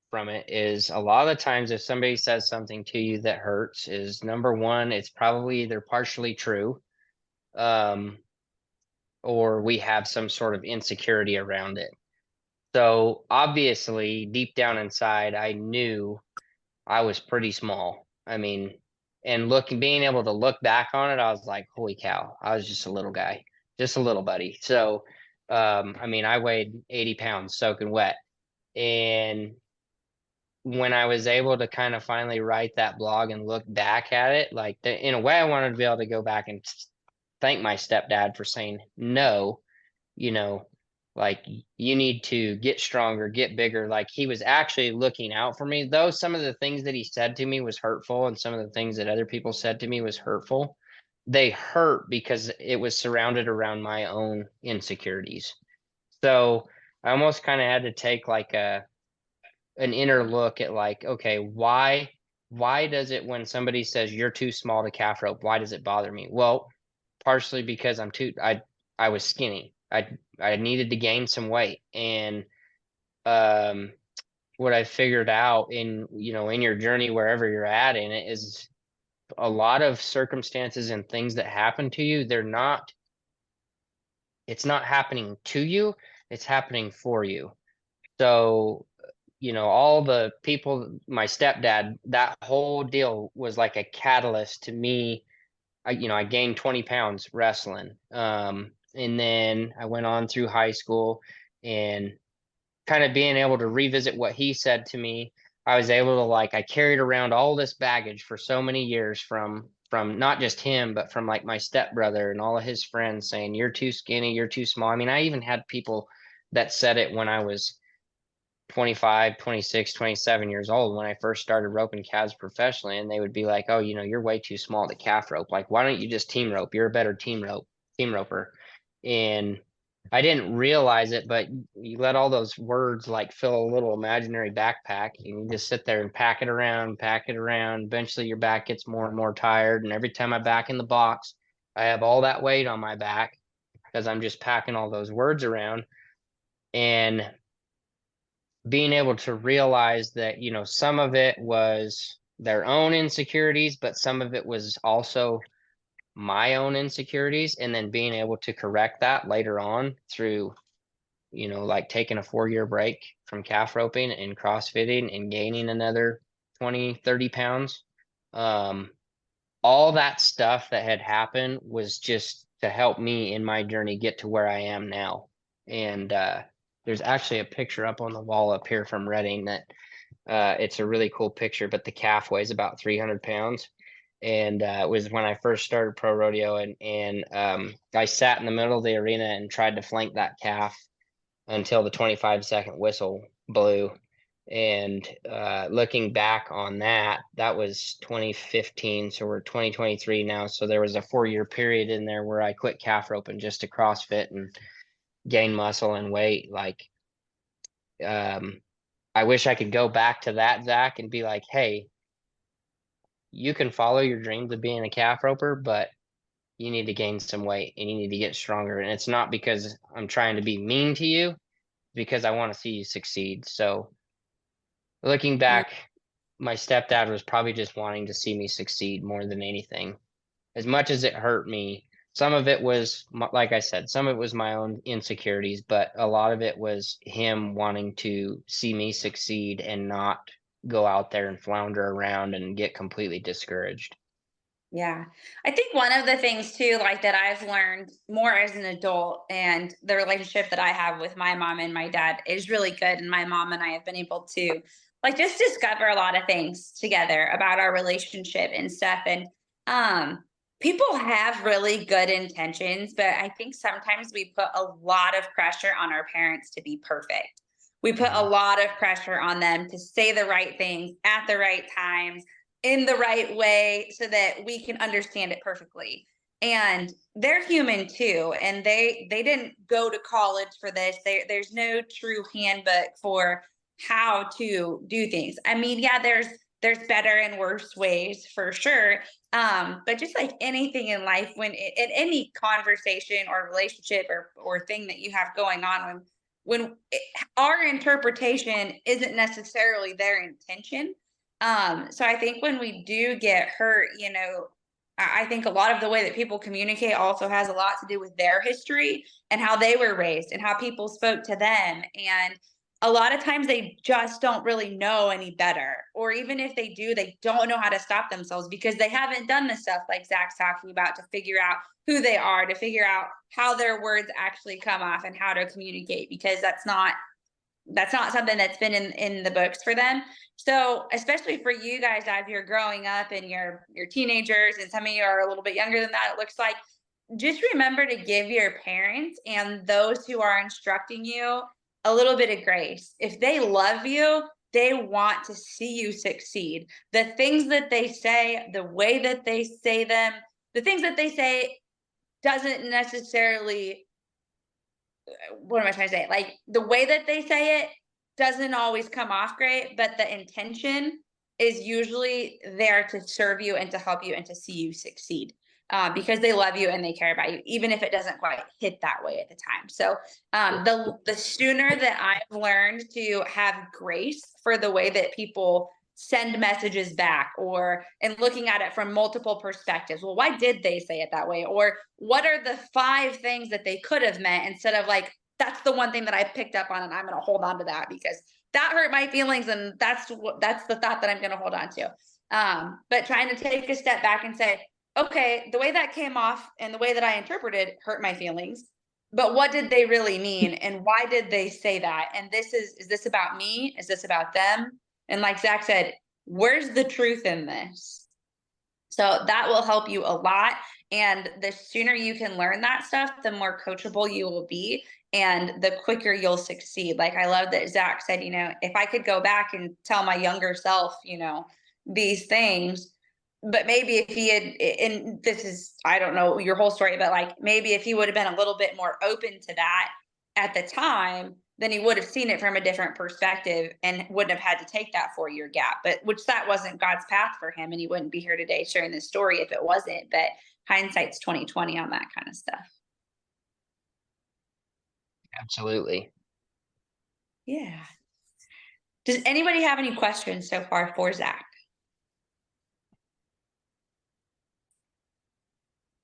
from it is a lot of the times if somebody says something to you that hurts is number one, it's probably either partially true, um, or we have some sort of insecurity around it. So obviously, deep down inside, I knew I was pretty small. I mean, and being able to look back on it, I was like, holy cow, I was just a little guy, just a little buddy. So, I mean, I weighed 80 pounds soaking wet. And when I was able to kind of finally write that blog and look back at it, like in a way, I wanted to be able to go back and thank my stepdad for saying no, you know, Like, you need to get stronger, get bigger. Like, he was actually looking out for me. Though some of the things that he said to me was hurtful, and some of the things that other people said to me was hurtful, they hurt because it was surrounded around my own insecurities. So I almost kind of had to take like an inner look at, like, okay, why does it, when somebody says you're too small to calf rope, why does it bother me? Well, partially because I was skinny. I needed to gain some weight. And um what I figured out in, in your journey, wherever you're at in it, is a lot of circumstances and things that happen to you, it's not happening to you, it's happening for you. So, all the people, my stepdad, that whole deal was like a catalyst to me. I gained 20 pounds wrestling. And then I went on through high school, and kind of being able to revisit what he said to me. I was able to, like, I carried around all this baggage for so many years from not just him, but from like my stepbrother and all of his friends saying, you're too skinny, you're too small. I mean, I even had people that said it when I was 25, 26, 27 years old, when I first started roping calves professionally, and they would be like, "Oh, you're way too small to calf rope. Like, why don't you just team rope? You're a better team roper." And I didn't realize it, but you let all those words like fill a little imaginary backpack, and you just sit there and pack it around, pack it around. Eventually your back gets more and more tired. And every time I back in the box, I have all that weight on my back because I'm just packing all those words around. And being able to realize that, some of it was their own insecurities, but some of it was also my own insecurities, and then being able to correct that later on through, like taking a 4-year break from calf roping and crossfitting and gaining another 20, 30 pounds. All that stuff that had happened was just to help me in my journey get to where I am now. And there's actually a picture up on the wall up here from Reading that it's a really cool picture, but the calf weighs about 300 pounds. And it was when I first started pro rodeo, and I sat in the middle of the arena and tried to flank that calf until the 25-second whistle blew. And looking back on that, that was 2015. So we're 2023 now. So there was a 4-year period in there where I quit calf roping just to CrossFit and gain muscle and weight. Like, I wish I could go back to that Zach and be like, hey, you can follow your dreams of being a calf roper, but you need to gain some weight and you need to get stronger. And it's not because I'm trying to be mean to you, because I want to see you succeed. So looking Yeah. back, my stepdad was probably just wanting to see me succeed more than anything. As much as it hurt me, some of it was, like I said, some of it was my own insecurities, but a lot of it was him wanting to see me succeed and not go out there and flounder around and get completely discouraged. Yeah. I think one of the things too, like that I've learned more as an adult, and the relationship that I have with my mom and my dad is really good. And my mom and I have been able to like just discover a lot of things together about our relationship and stuff. And um people have really good intentions, but I think sometimes we put a lot of pressure on our parents to be perfect. We put a Mhm. lot of pressure on them to say the right things at the right times in the right way so that we can understand it perfectly. And they're human too, and they didn't go to college for this. There's no true handbook for how to do things. I mean, yeah, there's better and worse ways for sure. But just like anything in life, when in any conversation or relationship or thing that you have going on, when our interpretation isn't necessarily their intention. So I think when we do get hurt, I think a lot of the way that people communicate also has a lot to do with their history and how they were raised and how people spoke to them. And a lot of times they just don't really know any better. Or even if they do, they don't know how to stop themselves because they haven't done the stuff like Zach's talking about to figure out who they are, to figure out how their words actually come off and how to communicate, because that's not something that's been in the books for them. So especially for you guys as you're growing up and you're teenagers, and some of you are a little bit younger than that, it looks like just remember to give your parents and those who are instructing you a little bit of grace. If they love you, they want to see you succeed. The things that they say, the way that they say them, the things that they say doesn't necessarily, what am I trying to say? Like the way that they say it doesn't always come off great, but the intention is usually there to serve you and to help you and to see you succeed. Because they love you and they care about you, even if it doesn't quite hit that way at the time. So the sooner that I've learned to have grace for the way that people send messages back, or and looking at it from multiple perspectives, well, why did they say it that way, or what are the 5 things that they could have meant, instead of like, that's the one thing that I picked up on and I'm going to hold on to that because that hurt my feelings, and that's the thought that I'm going to hold on to. But trying to take a step back and say, okay, the way that came off and the way that I interpreted hurt my feelings, but what did they really mean, and why did they say that, and this is this about me, is this about them? And like Zach said, where's the truth in this? So that will help you a lot. And the sooner you can learn that stuff, the more coachable you will be and the quicker you'll succeed. Like I love that Zach said, if I could go back and tell my younger self, these things, but maybe if he had, and this is, I don't know your whole story, but like maybe if he would have been a little bit more open to that at the time, then he would have seen it from a different perspective and wouldn't have had to take that 4-year gap. But which that wasn't God's path for him, and he wouldn't be here today sharing this story if it wasn't. But hindsight's 2020 on that kind of stuff. Absolutely. Yeah. Does anybody have any questions so far for Zach?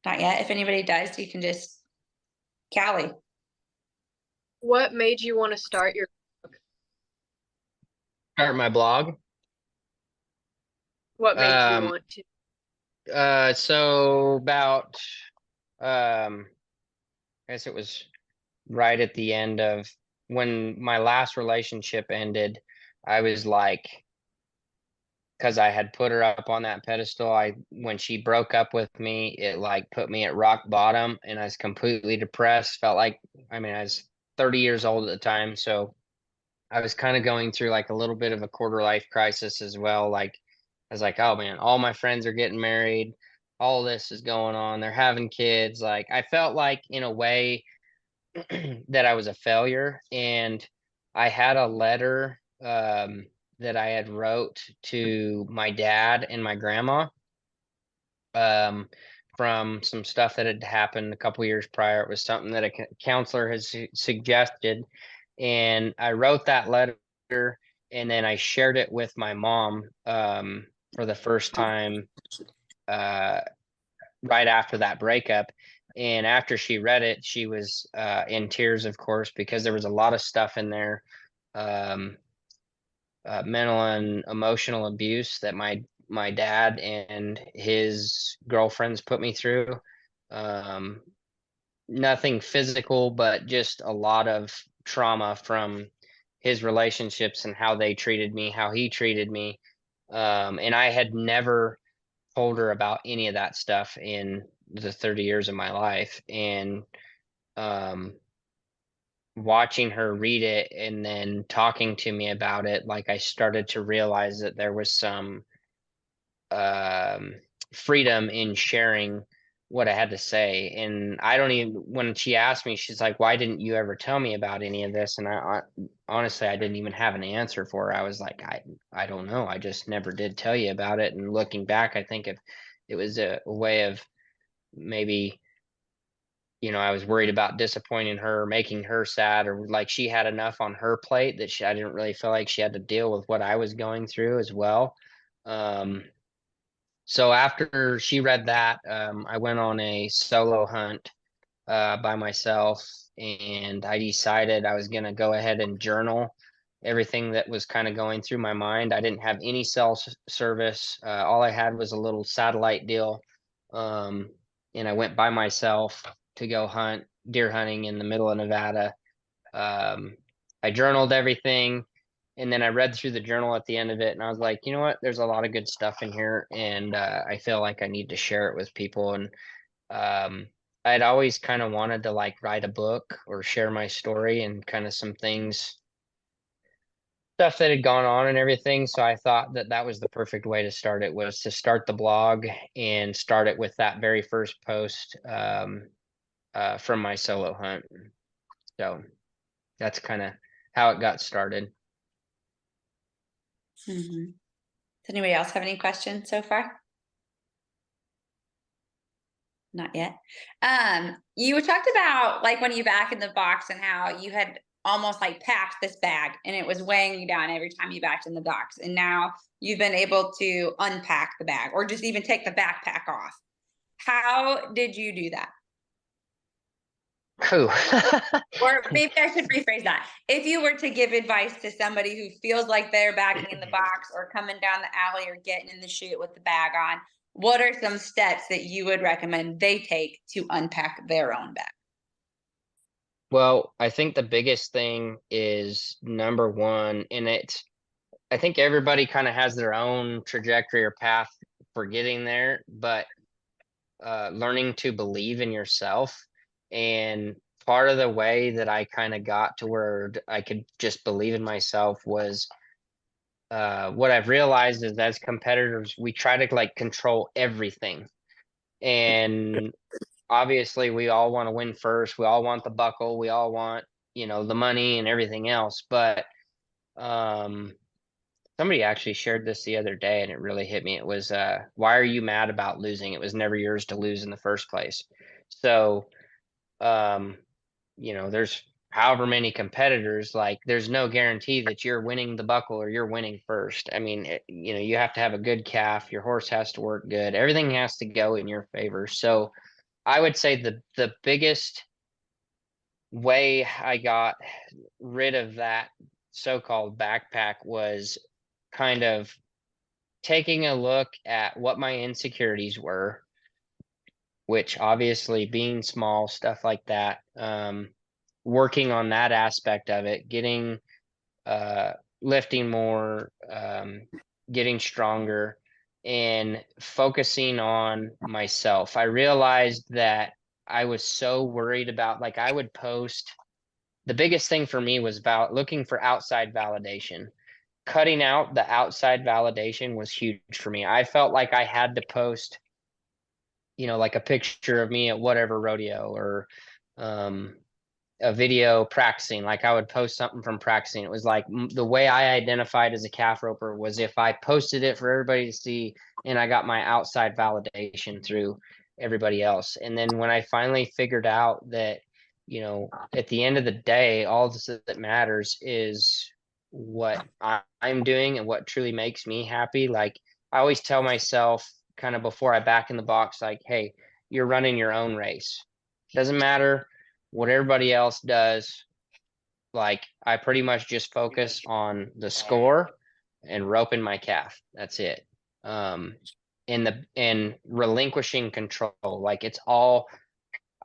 Not yet. If anybody does, you can just, Callie. What made you want to start your Start my blog. What made you Um, want to? so about, I guess it was right at the end of when my last relationship ended. I was like, because I had put her up on that pedestal. When she broke up with me, it like put me at rock bottom, and I was completely depressed. Felt like, I was 30 years old at the time, so I was kind of going through like a little bit of a quarter life crisis as well. Like I was like, oh man, all my friends are getting married, all this is going on, they're having kids. Like I felt like in a way that I was a failure, and I had a letter that I had wrote to my dad and my grandma um, from some stuff that had happened a couple years prior. It was something that a counselor has suggested, and I wrote that letter, and then I shared it with my mom for the first time uh, right after that breakup. And after she read it, she was in tears, of course, because there was a lot of stuff in there, um, mental and emotional abuse that my dad and his girlfriends put me through. Um, Nothing physical, but just a lot of trauma from his relationships and how they treated me, how he treated me. And I had never told her about any of that stuff in the 30 years of my life. And um, watching her read it and then talking to me about it, like I started to realize that there was some um, freedom in sharing what I had to say. And I don't even, when she asked me, she's like, why didn't you ever tell me about any of this? And I honestly, I didn't even have an answer for her. I was like, I don't know. I just never did tell you about it. And looking back, I think if it was a way of maybe, I was worried about disappointing her, making her sad, or like she had enough on her plate that I didn't really feel like she had to deal with what I was going through as well. Um, so after she read that, I went on a solo hunt by myself, and I decided I was going to go ahead and journal everything that was kind of going through my mind. I didn't have any cell service. All I had was a little satellite deal. Um, and I went by myself to go hunt deer hunting in the middle of Nevada. Um, I journaled everything, and then I read through the journal at the end of it, and I was like, you know what? There's a lot of good stuff in here, and I feel like I need to share it with people. And um, I'd always kind of wanted to like write a book or share my story and kind of some things, stuff that had gone on and everything. So I thought that that was the perfect way to start it, was to start the blog and start it with that very first post from my solo hunt. So that's kind of how it got started. Does anybody else have any questions so far? Not yet. You talked about like when you back in the box and how you had almost like packed this bag and it was weighing you down every time you backed in the box. And now you've been able to unpack the bag or just even take the backpack off. How did you do that? Whew. Or maybe I should rephrase that. If you were to give advice to somebody who feels like they're backing in the box or coming down the alley or getting in the chute with the bag on, what are some steps that you would recommend they take to unpack their own bag? Well, I think the biggest thing is number one, and I think everybody kind of has their own trajectory or path for getting there, but learning to believe in yourself. And part of the way that I kind of got to where I could just believe in myself was what I've realized is as competitors, we try to like control everything. And obviously, we all want to win first. We all want the buckle. We all want, the money and everything else. But um, somebody actually shared this the other day and it really hit me. It was, why are you mad about losing? It was never yours to lose in the first place. So, um, there's however many competitors, like there's no guarantee that you're winning the buckle or you're winning first. I mean, you have to have a good calf. Your horse has to work good. Everything has to go in your favor. So I would say the biggest way I got rid of that so-called backpack was kind of taking a look at what my insecurities were, which obviously being small, stuff like that, working on that aspect of it, getting uh, lifting more, getting stronger, and focusing on myself. I realized that I was so worried about, like, I would post. The biggest thing for me was about looking for outside validation. Cutting out the outside validation was huge for me. I felt like I had to post, like a picture of me at whatever rodeo or um, a video practicing. Like I would post something from practicing. It was like the way I identified as a calf roper was if I posted it for everybody to see and I got my outside validation through everybody else. And then when I finally figured out that, at the end of the day, all this that matters is what I'm doing and what truly makes me happy. Like I always tell myself kind of before I back in the box, like, hey, you're running your own race. Doesn't matter what everybody else does. Like I pretty much just focus on the score and roping my calf. That's it. Um, and relinquishing control. Like it's all.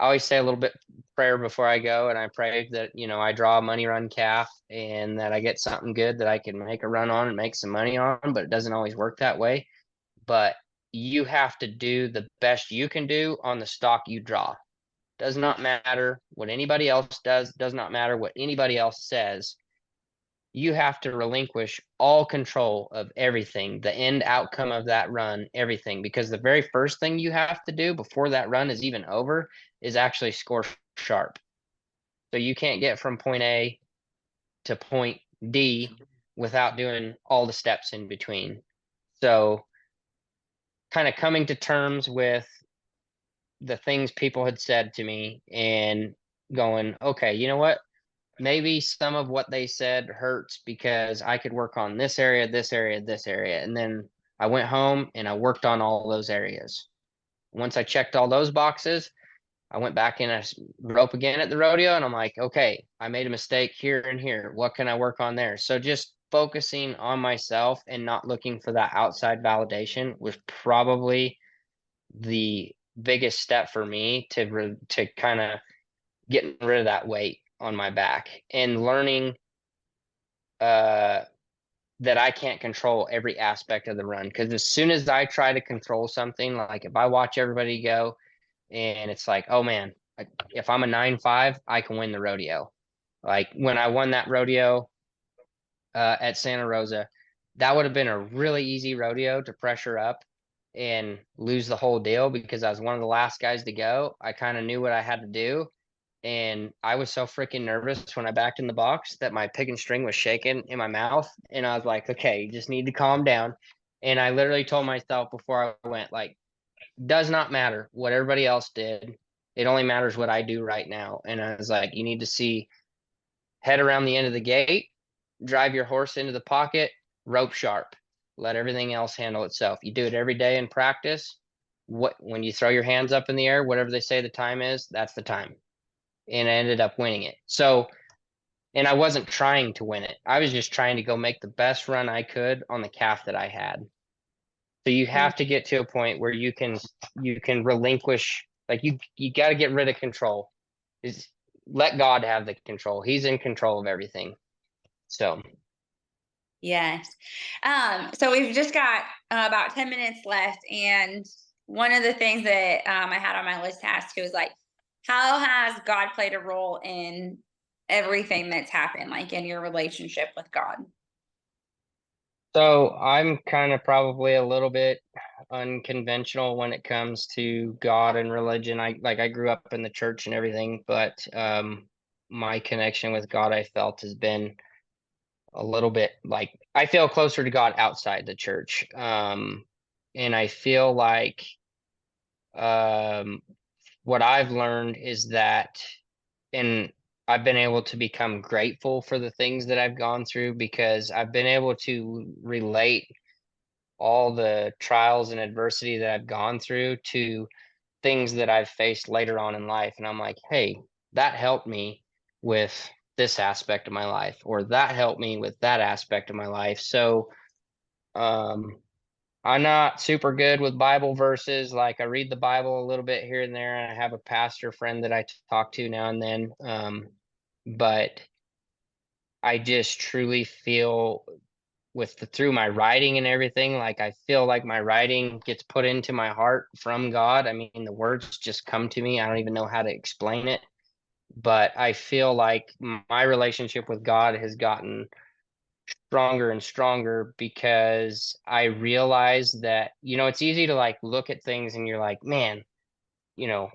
I always say a little bit prayer before I go, and I pray that I draw a money run calf and that I get something good that I can make a run on and make some money on. But it doesn't always work that way. But you have to do the best you can do on the stock you draw. Does not matter what anybody else does not matter what anybody else says. You have to relinquish all control of everything, the end outcome of that run, everything, because the very first thing you have to do before that run is even over is actually score sharp. So you can't get from point A to point D without doing all the steps in between. So kind of coming to terms with the things people had said to me and going, okay, you know what? Maybe some of what they said hurts because I could work on this area, this area, this area. And then I went home and I worked on all those areas. Once I checked all those boxes, I went back in a rope again at the rodeo and I'm like, okay, I made a mistake here and here. What can I work on there? So just focusing on myself and not looking for that outside validation was probably the biggest step for me to kind of getting rid of that weight on my back and learning uh that I can't control every aspect of the run, because as soon as I try to control something, like if I watch everybody go and it's like, oh man, if I'm a 9.5, I can win the rodeo. Like when I won that rodeo at Santa Rosa, that would have been a really easy rodeo to pressure up and lose the whole deal because I was one of the last guys to go. I kind of knew what I had to do. And I was so freaking nervous when I backed in the box that my pick and string was shaking in my mouth. And I was like, okay, you just need to calm down. And I literally told myself before I went, like, does not matter what everybody else did. It only matters what I do right now. And I was like, you need to see head around the end of the gate, drive your horse into the pocket, rope sharp, let everything else handle itself. You do it every day in practice. When you throw your hands up in the air, whatever they say the time is, that's the time. And I ended up winning it. So, and I wasn't trying to win it. I was just trying to go make the best run I could on the calf that I had. So you have to get to a point where you can relinquish, like you got to get rid of control. Is let God have the control. He's in control of everything. So Yes. So we've just got about 10 minutes left. And one of the things that I had on my list to ask you was like, how has God played a role in everything that's happened, like in your relationship with God? So I'm kind of probably a little bit unconventional when it comes to God and religion. I grew up in the church and everything, but my connection with God I felt has been a little bit like I feel closer to God outside the church. And I feel like um what I've learned is that and I've been able to become grateful for the things that I've gone through because I've been able to relate all the trials and adversity that I've gone through to things that I've faced later on in life. And I'm like, hey, that helped me with this aspect of my life, or that helped me with that aspect of my life. So um, I'm not super good with Bible verses. Like I read the Bible a little bit here and there, and I have a pastor friend that I talk to now and then. But I just truly feel through my writing and everything, like I feel like my writing gets put into my heart from God. I mean, the words just come to me. I don't even know how to explain it, but I feel like my relationship with God has gotten stronger and stronger because I realize that, it's easy to like look at things and you're like, man, you know,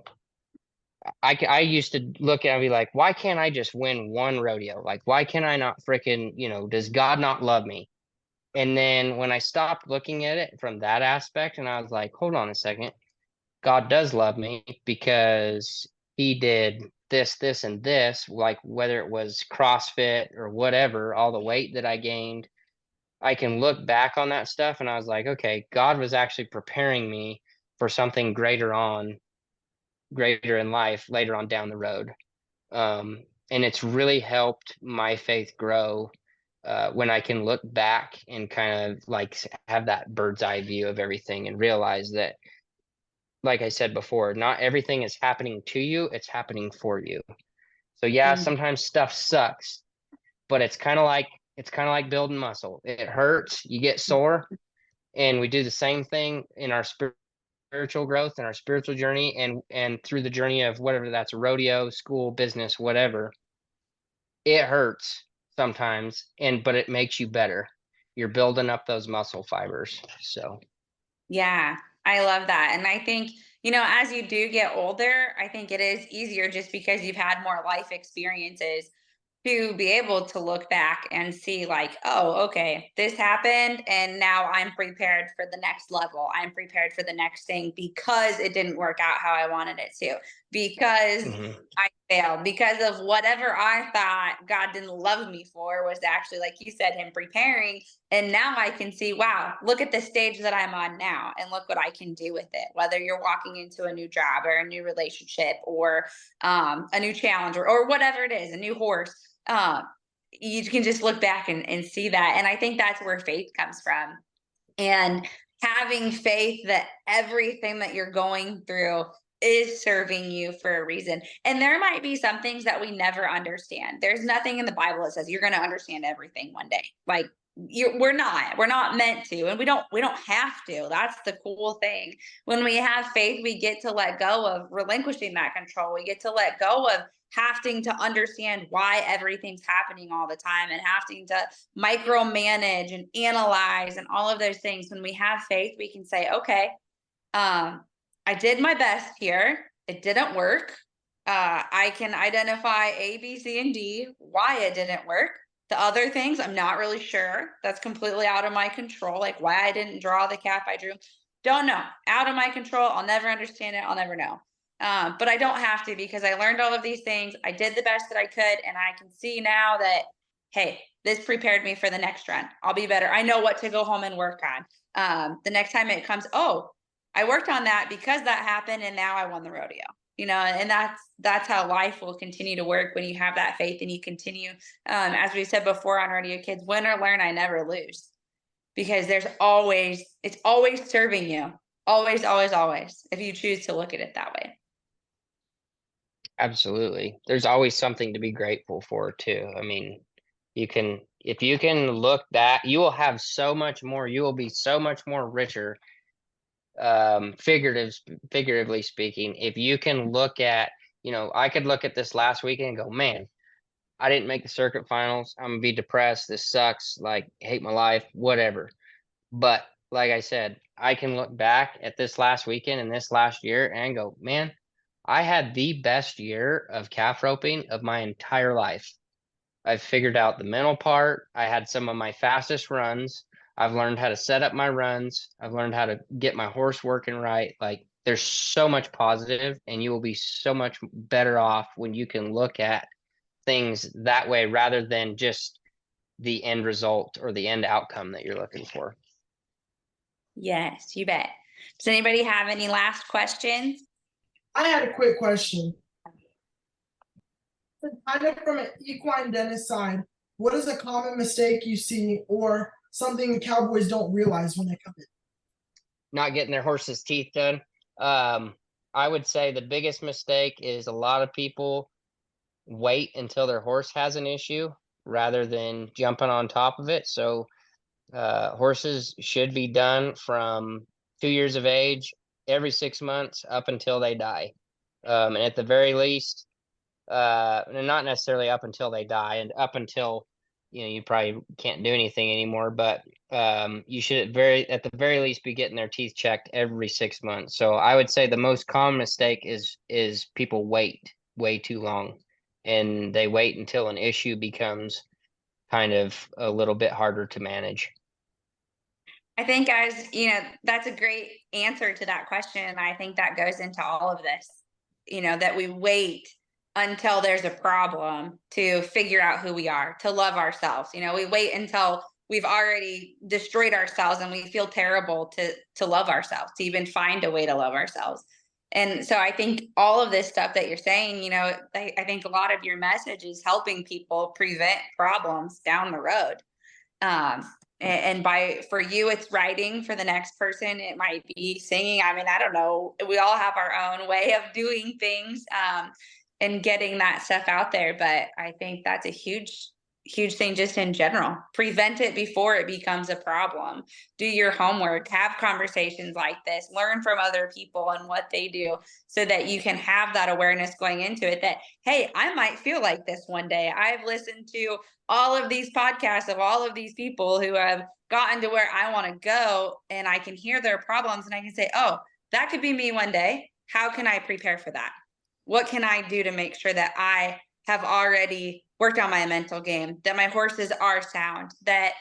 I used to look at it and be like, why can't I just win one rodeo? Like, why can I not freaking, does God not love me? And then when I stopped looking at it from that aspect, and I was like, hold on a second, God does love me because he did this, and this, like whether it was CrossFit or whatever, all the weight that I gained, I can look back on that stuff. And I was like, okay, God was actually preparing me for something greater in life later on down the road. And it's really helped my faith grow when I can look back and kind of like have that bird's eye view of everything and realize that, like I said before, not everything is happening to you, it's happening for you. So yeah, Mm. sometimes stuff sucks, but it's kind of like building muscle. It hurts, you get sore, and we do the same thing in our spiritual growth and our spiritual journey and through the journey of whatever that's rodeo, school, business, whatever. It hurts sometimes, but it makes you better. You're building up those muscle fibers. So Yeah, I love that. And I think, as you do get older, I think it is easier just because you've had more life experiences to be able to look back and see like, oh, okay, this happened and now I'm prepared for the next level. I'm prepared for the next thing because it didn't work out how I wanted it to, because mhm. I failed, because of whatever I thought God didn't love me for was actually, like you said, him preparing. And now I can see, wow, look at the stage that I'm on now and look what I can do with it. Whether you're walking into a new job or a new relationship or a new challenge or whatever it is, a new horse, um, you can just look back and see that. And I think that's where faith comes from. And having faith that everything that you're going through is serving you for a reason. And there might be some things that we never understand. There's nothing in the Bible that says you're going to understand everything one day. Like, we're not meant to, and we don't have to. That's the cool thing. When we have faith, we get to let go of relinquishing that control. We get to let go of having to understand why everything's happening all the time and having to micromanage and analyze and all of those things. When we have faith, we can say, okay, I did my best here. It didn't work. I can identify A, B, C, and D why it didn't work. The other things, I'm not really sure. That's completely out of my control. Like why I didn't draw the cap I drew. Don't know. Out of my control. I'll never understand it. I'll never know. But I don't have to, because I learned all of these things. I did the best that I could. And I can see now that, hey, this prepared me for the next run. I'll be better. I know what to go home and work on. The next time it comes, oh, I worked on that because that happened, and now I won the rodeo. And that's how life will continue to work when you have that faith and you continue. As we said before on Rodeo Kids, win or learn, I never lose, because it's always serving you. Always, always, always, if you choose to look at it that way. Absolutely. There's always something to be grateful for too. I mean, if you can look that, you will have so much more, you will be so much more richer, figuratively speaking, if you can look at, I could look at this last weekend and go, man, I didn't make the circuit finals. I'm gonna be depressed. This sucks. Like, hate my life, whatever. But like I said, I can look back at this last weekend and this last year and go, man, I had the best year of calf roping of my entire life. I've figured out the mental part. I had some of my fastest runs. I've learned how to set up my runs. I've learned how to get my horse working right. Like, there's so much positive, and you will be so much better off when you can look at things that way rather than just the end result or the end outcome that you're looking for. Yes, you bet. Does anybody have any last questions? I had a quick question. Kind of from an equine dentist side, what is a common mistake you see or something the cowboys don't realize when they come in? Not getting their horse's teeth done. I would say the biggest mistake is a lot of people wait until their horse has an issue rather than jumping on top of it. So horses should be done from 2 years of age, every 6 months up until they die. And at the very least, and not necessarily up until they die, and up until you probably can't do anything anymore, but you should at the very least be getting their teeth checked every 6 months. So I would say the most common mistake is people wait way too long, and they wait until an issue becomes kind of a little bit harder to manage. I think, that's a great answer to that question. I think that goes into all of this, that we wait until there's a problem to figure out who we are, to love ourselves. We wait until we've already destroyed ourselves and we feel terrible to love ourselves, to even find a way to love ourselves. And so I think all of this stuff that you're saying, I think a lot of your message is helping people prevent problems down the road. And for you, it's writing. For the next person, it might be singing. I mean, I don't know. We all have our own way of doing things, and getting that stuff out there. But I think that's a huge thing just in general. Prevent it before it becomes a problem. Do your homework, have conversations like this, learn from other people and what they do, so that you can have that awareness going into it that, hey, I might feel like this one day. I've listened to all of these podcasts of all of these people who have gotten to where I want to go, and I can hear their problems and I can say, oh, that could be me one day. How can I prepare for that? What can I do to make sure that I have already worked on my mental game, that my horses are sound, that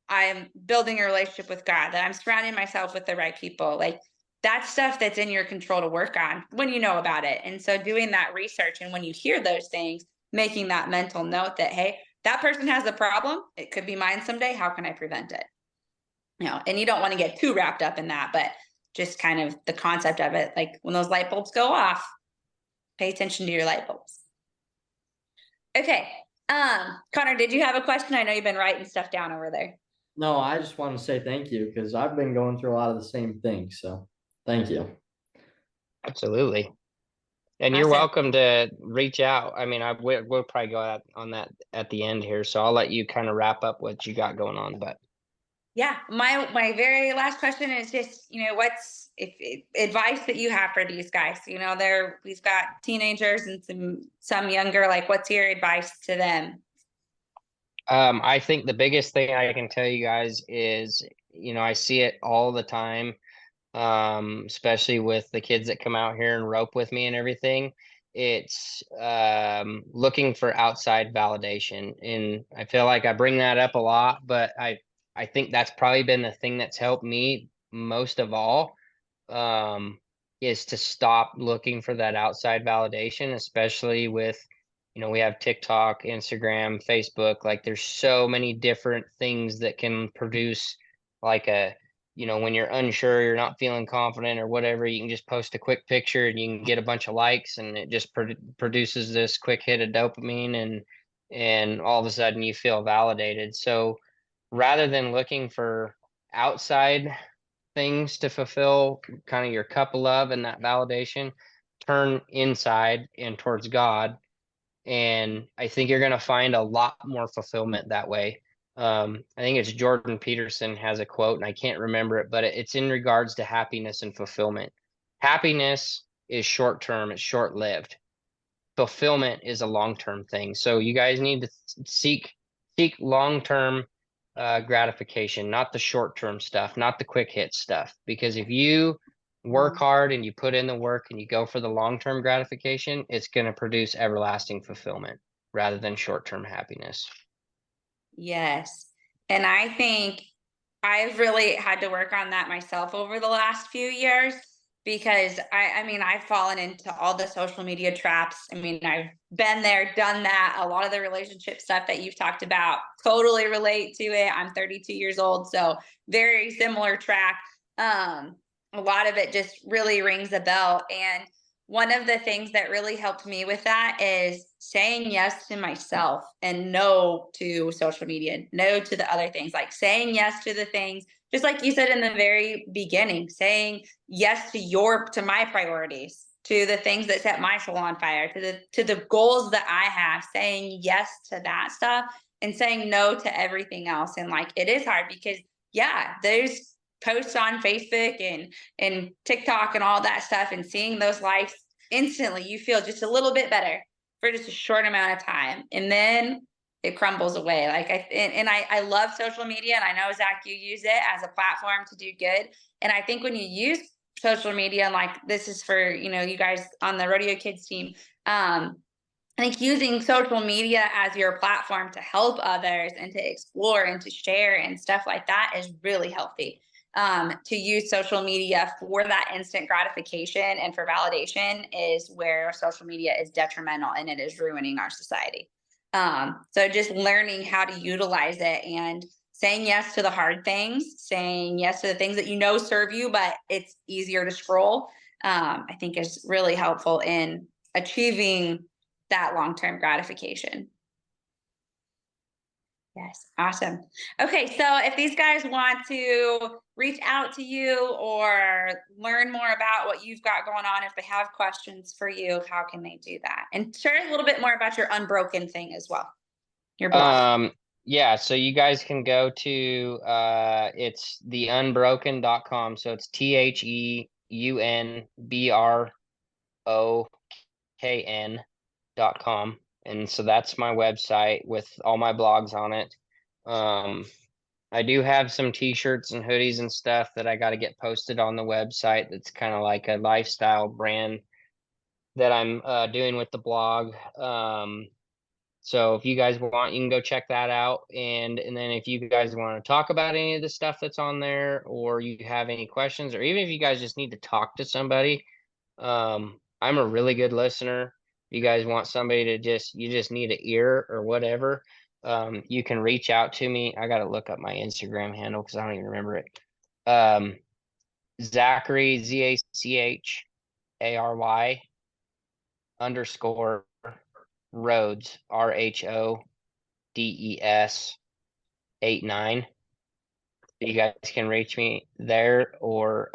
I'm building a relationship with God, that I'm surrounding myself with the right people? Like, that's stuff that's in your control to work on when you know about it. And so doing that research, and when you hear those things, making that mental note that, hey, that person has a problem. It could be mine someday. How can I prevent it? And you don't want to get too wrapped up in that, but just kind of the concept of it. Like, when those light bulbs go off, pay attention to your light bulbs. Okay. Connor, did you have a question? I know you've been writing stuff down over there. No, I just want to say thank you, because I've been going through a lot of the same things. So thank you. Absolutely. And you're Awesome. welcome to reach out. I mean, we'll probably go out on that at the end here. So I'll let you kind of wrap up what you got going on. But Yeah, my very last question is just, what's if advice that you have for these guys? We've got teenagers and some younger. Like, what's your advice to them? I think the biggest thing I can tell you guys is, I see it all the time, especially with the kids that come out here and rope with me and everything. It's looking for outside validation, and I feel like I bring that up a lot, but I think that's probably been the thing that's helped me most of all, is to stop looking for that outside validation, especially with, we have TikTok, Instagram, Facebook. Like, there's so many different things that can produce like when you're unsure, you're not feeling confident or whatever, you can just post a quick picture and you can get a bunch of likes, and it just produces this quick hit of dopamine, and all of a sudden you feel validated. So rather than looking for outside things to fulfill kind of your cup of love and that validation, turn inside and towards God. And I think you're going to find a lot more fulfillment that way. I think it's Jordan Peterson has a quote, and I can't remember it, but it's in regards to happiness and fulfillment. Happiness is short term, it's short lived. Fulfillment is a long term thing. So you guys need to seek long term gratification, not the short term stuff, not the quick hit stuff. Because if you work hard and you put in the work and you go for the long term gratification, it's going to produce everlasting fulfillment rather than short term happiness. Yes. And I think I've really had to work on that myself over the last few years, because I mean, I've fallen into all the social media traps. I mean, I've been there, done that. A lot of the relationship stuff that you've talked about, totally relate to it. I'm 32 years old, so very similar track. A lot of it just really rings a bell. And one of the things that really helped me with that is saying yes to myself and no to social media, no to the other things, like saying yes to the things, just like you said in the very beginning, saying yes to my priorities, to the things that set my soul on fire, to the goals that I have, saying yes to that stuff and saying no to everything else. And like, it is hard because there's posts on Facebook and TikTok and all that stuff, and seeing those likes, instantly you feel just a little bit better for just a short amount of time, and then it crumbles away. Like I love social media, and I know, Zach, you use it as a platform to do good. And I think when you use social media, and like this is for you guys on the Rodeo Kids team, I think using social media as your platform to help others and to explore and to share and stuff like that is really healthy. To use social media for that instant gratification and for validation is where social media is detrimental, and it is ruining our society. So just learning how to utilize it and saying yes to the hard things, saying yes to the things that serve you, but it's easier to scroll, I think is really helpful in achieving that long-term gratification. Yes, awesome. Okay, so if these guys want to reach out to you or learn more about what you've got going on, if they have questions for you, how can they do that? And share a little bit more about your Ubrokn thing as well. Your blog. Yeah, so you guys can go to it's theunbrokn.com. So it's TheUnbrokn.com. And so that's my website with all my blogs on it. I do have some t-shirts and hoodies and stuff that I got to get posted on the website. That's kind of like a lifestyle brand that I'm doing with the blog. So if you guys want, you can go check that out. And then if you guys want to talk about any of the stuff that's on there, or you have any questions, or even if you guys just need to talk to somebody, I'm a really good listener. If you guys want somebody to you just need an ear or whatever, you can reach out to me. I got to look up my Instagram handle because I don't even remember it. Zachary, ZACHARY _ Rhodes, RHODES 89. You guys can reach me there, or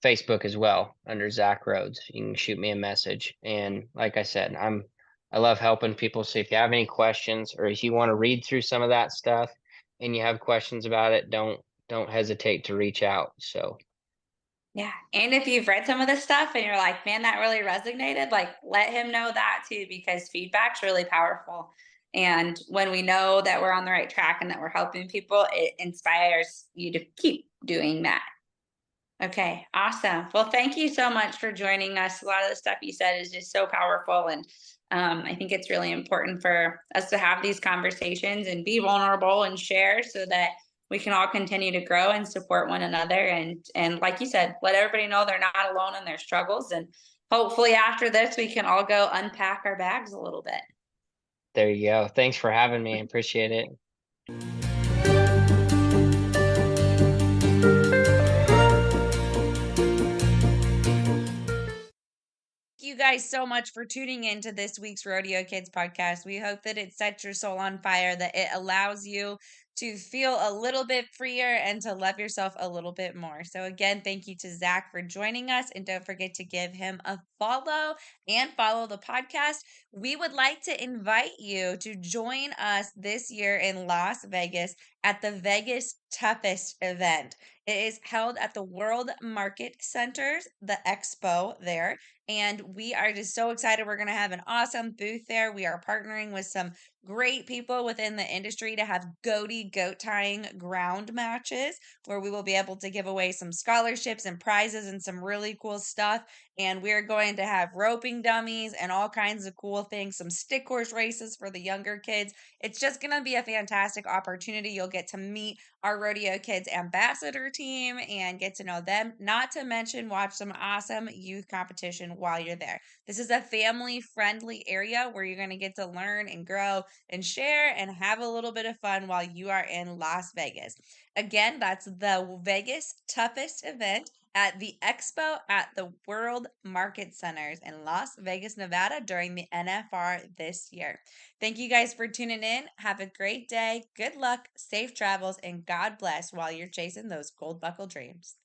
Facebook as well under Zach Rhodes. You can shoot me a message. And like I said, I love helping people. So if you have any questions, or if you want to read through some of that stuff, and you have questions about it, don't hesitate to reach out. So Yeah. And if you've read some of this stuff and you're like, man, that really resonated, like let him know that too, because feedback's really powerful. And when we know that we're on the right track and that we're helping people, it inspires you to keep doing that. Okay, awesome. Well, thank you so much for joining us. A lot of the stuff you said is just so powerful. And I think it's really important for us to have these conversations and be vulnerable and share so that we can all continue to grow and support one another. And like you said, let everybody know they're not alone in their struggles. And hopefully after this, we can all go unpack our bags a little bit. there you go. Thanks for having me. I appreciate it. You guys so much for tuning in to this week's Rodeo Kids podcast. We hope that it sets your soul on fire, that it allows you to feel a little bit freer and to love yourself a little bit more. So again, thank you to Zach for joining us, and don't forget to give him a follow and follow the podcast. We would like to invite you to join us this year in Las Vegas at the Vegas Toughest event. It is held at the World Market Centers, the expo there. And we are just so excited. We're going to have an awesome booth there. We are partnering with some great people within the industry to have goat tying ground matches where we will be able to give away some scholarships and prizes and some really cool stuff. And we're going to have roping dummies and all kinds of cool things, some stick horse races for the younger kids. It's just going to be a fantastic opportunity. You'll get to meet our Rodeo Kids ambassador team and get to know them, not to mention watch some awesome youth competition while you're there. This is a family friendly area where you're going to get to learn and grow and share and have a little bit of fun while you are in Las Vegas. Again, that's the Vegas Toughest event at the expo at the World Market Centers in Las Vegas, Nevada during the NFR this year. Thank you guys for tuning in. Have a great day. Good luck, safe travels, and God bless while you're chasing those gold buckle dreams.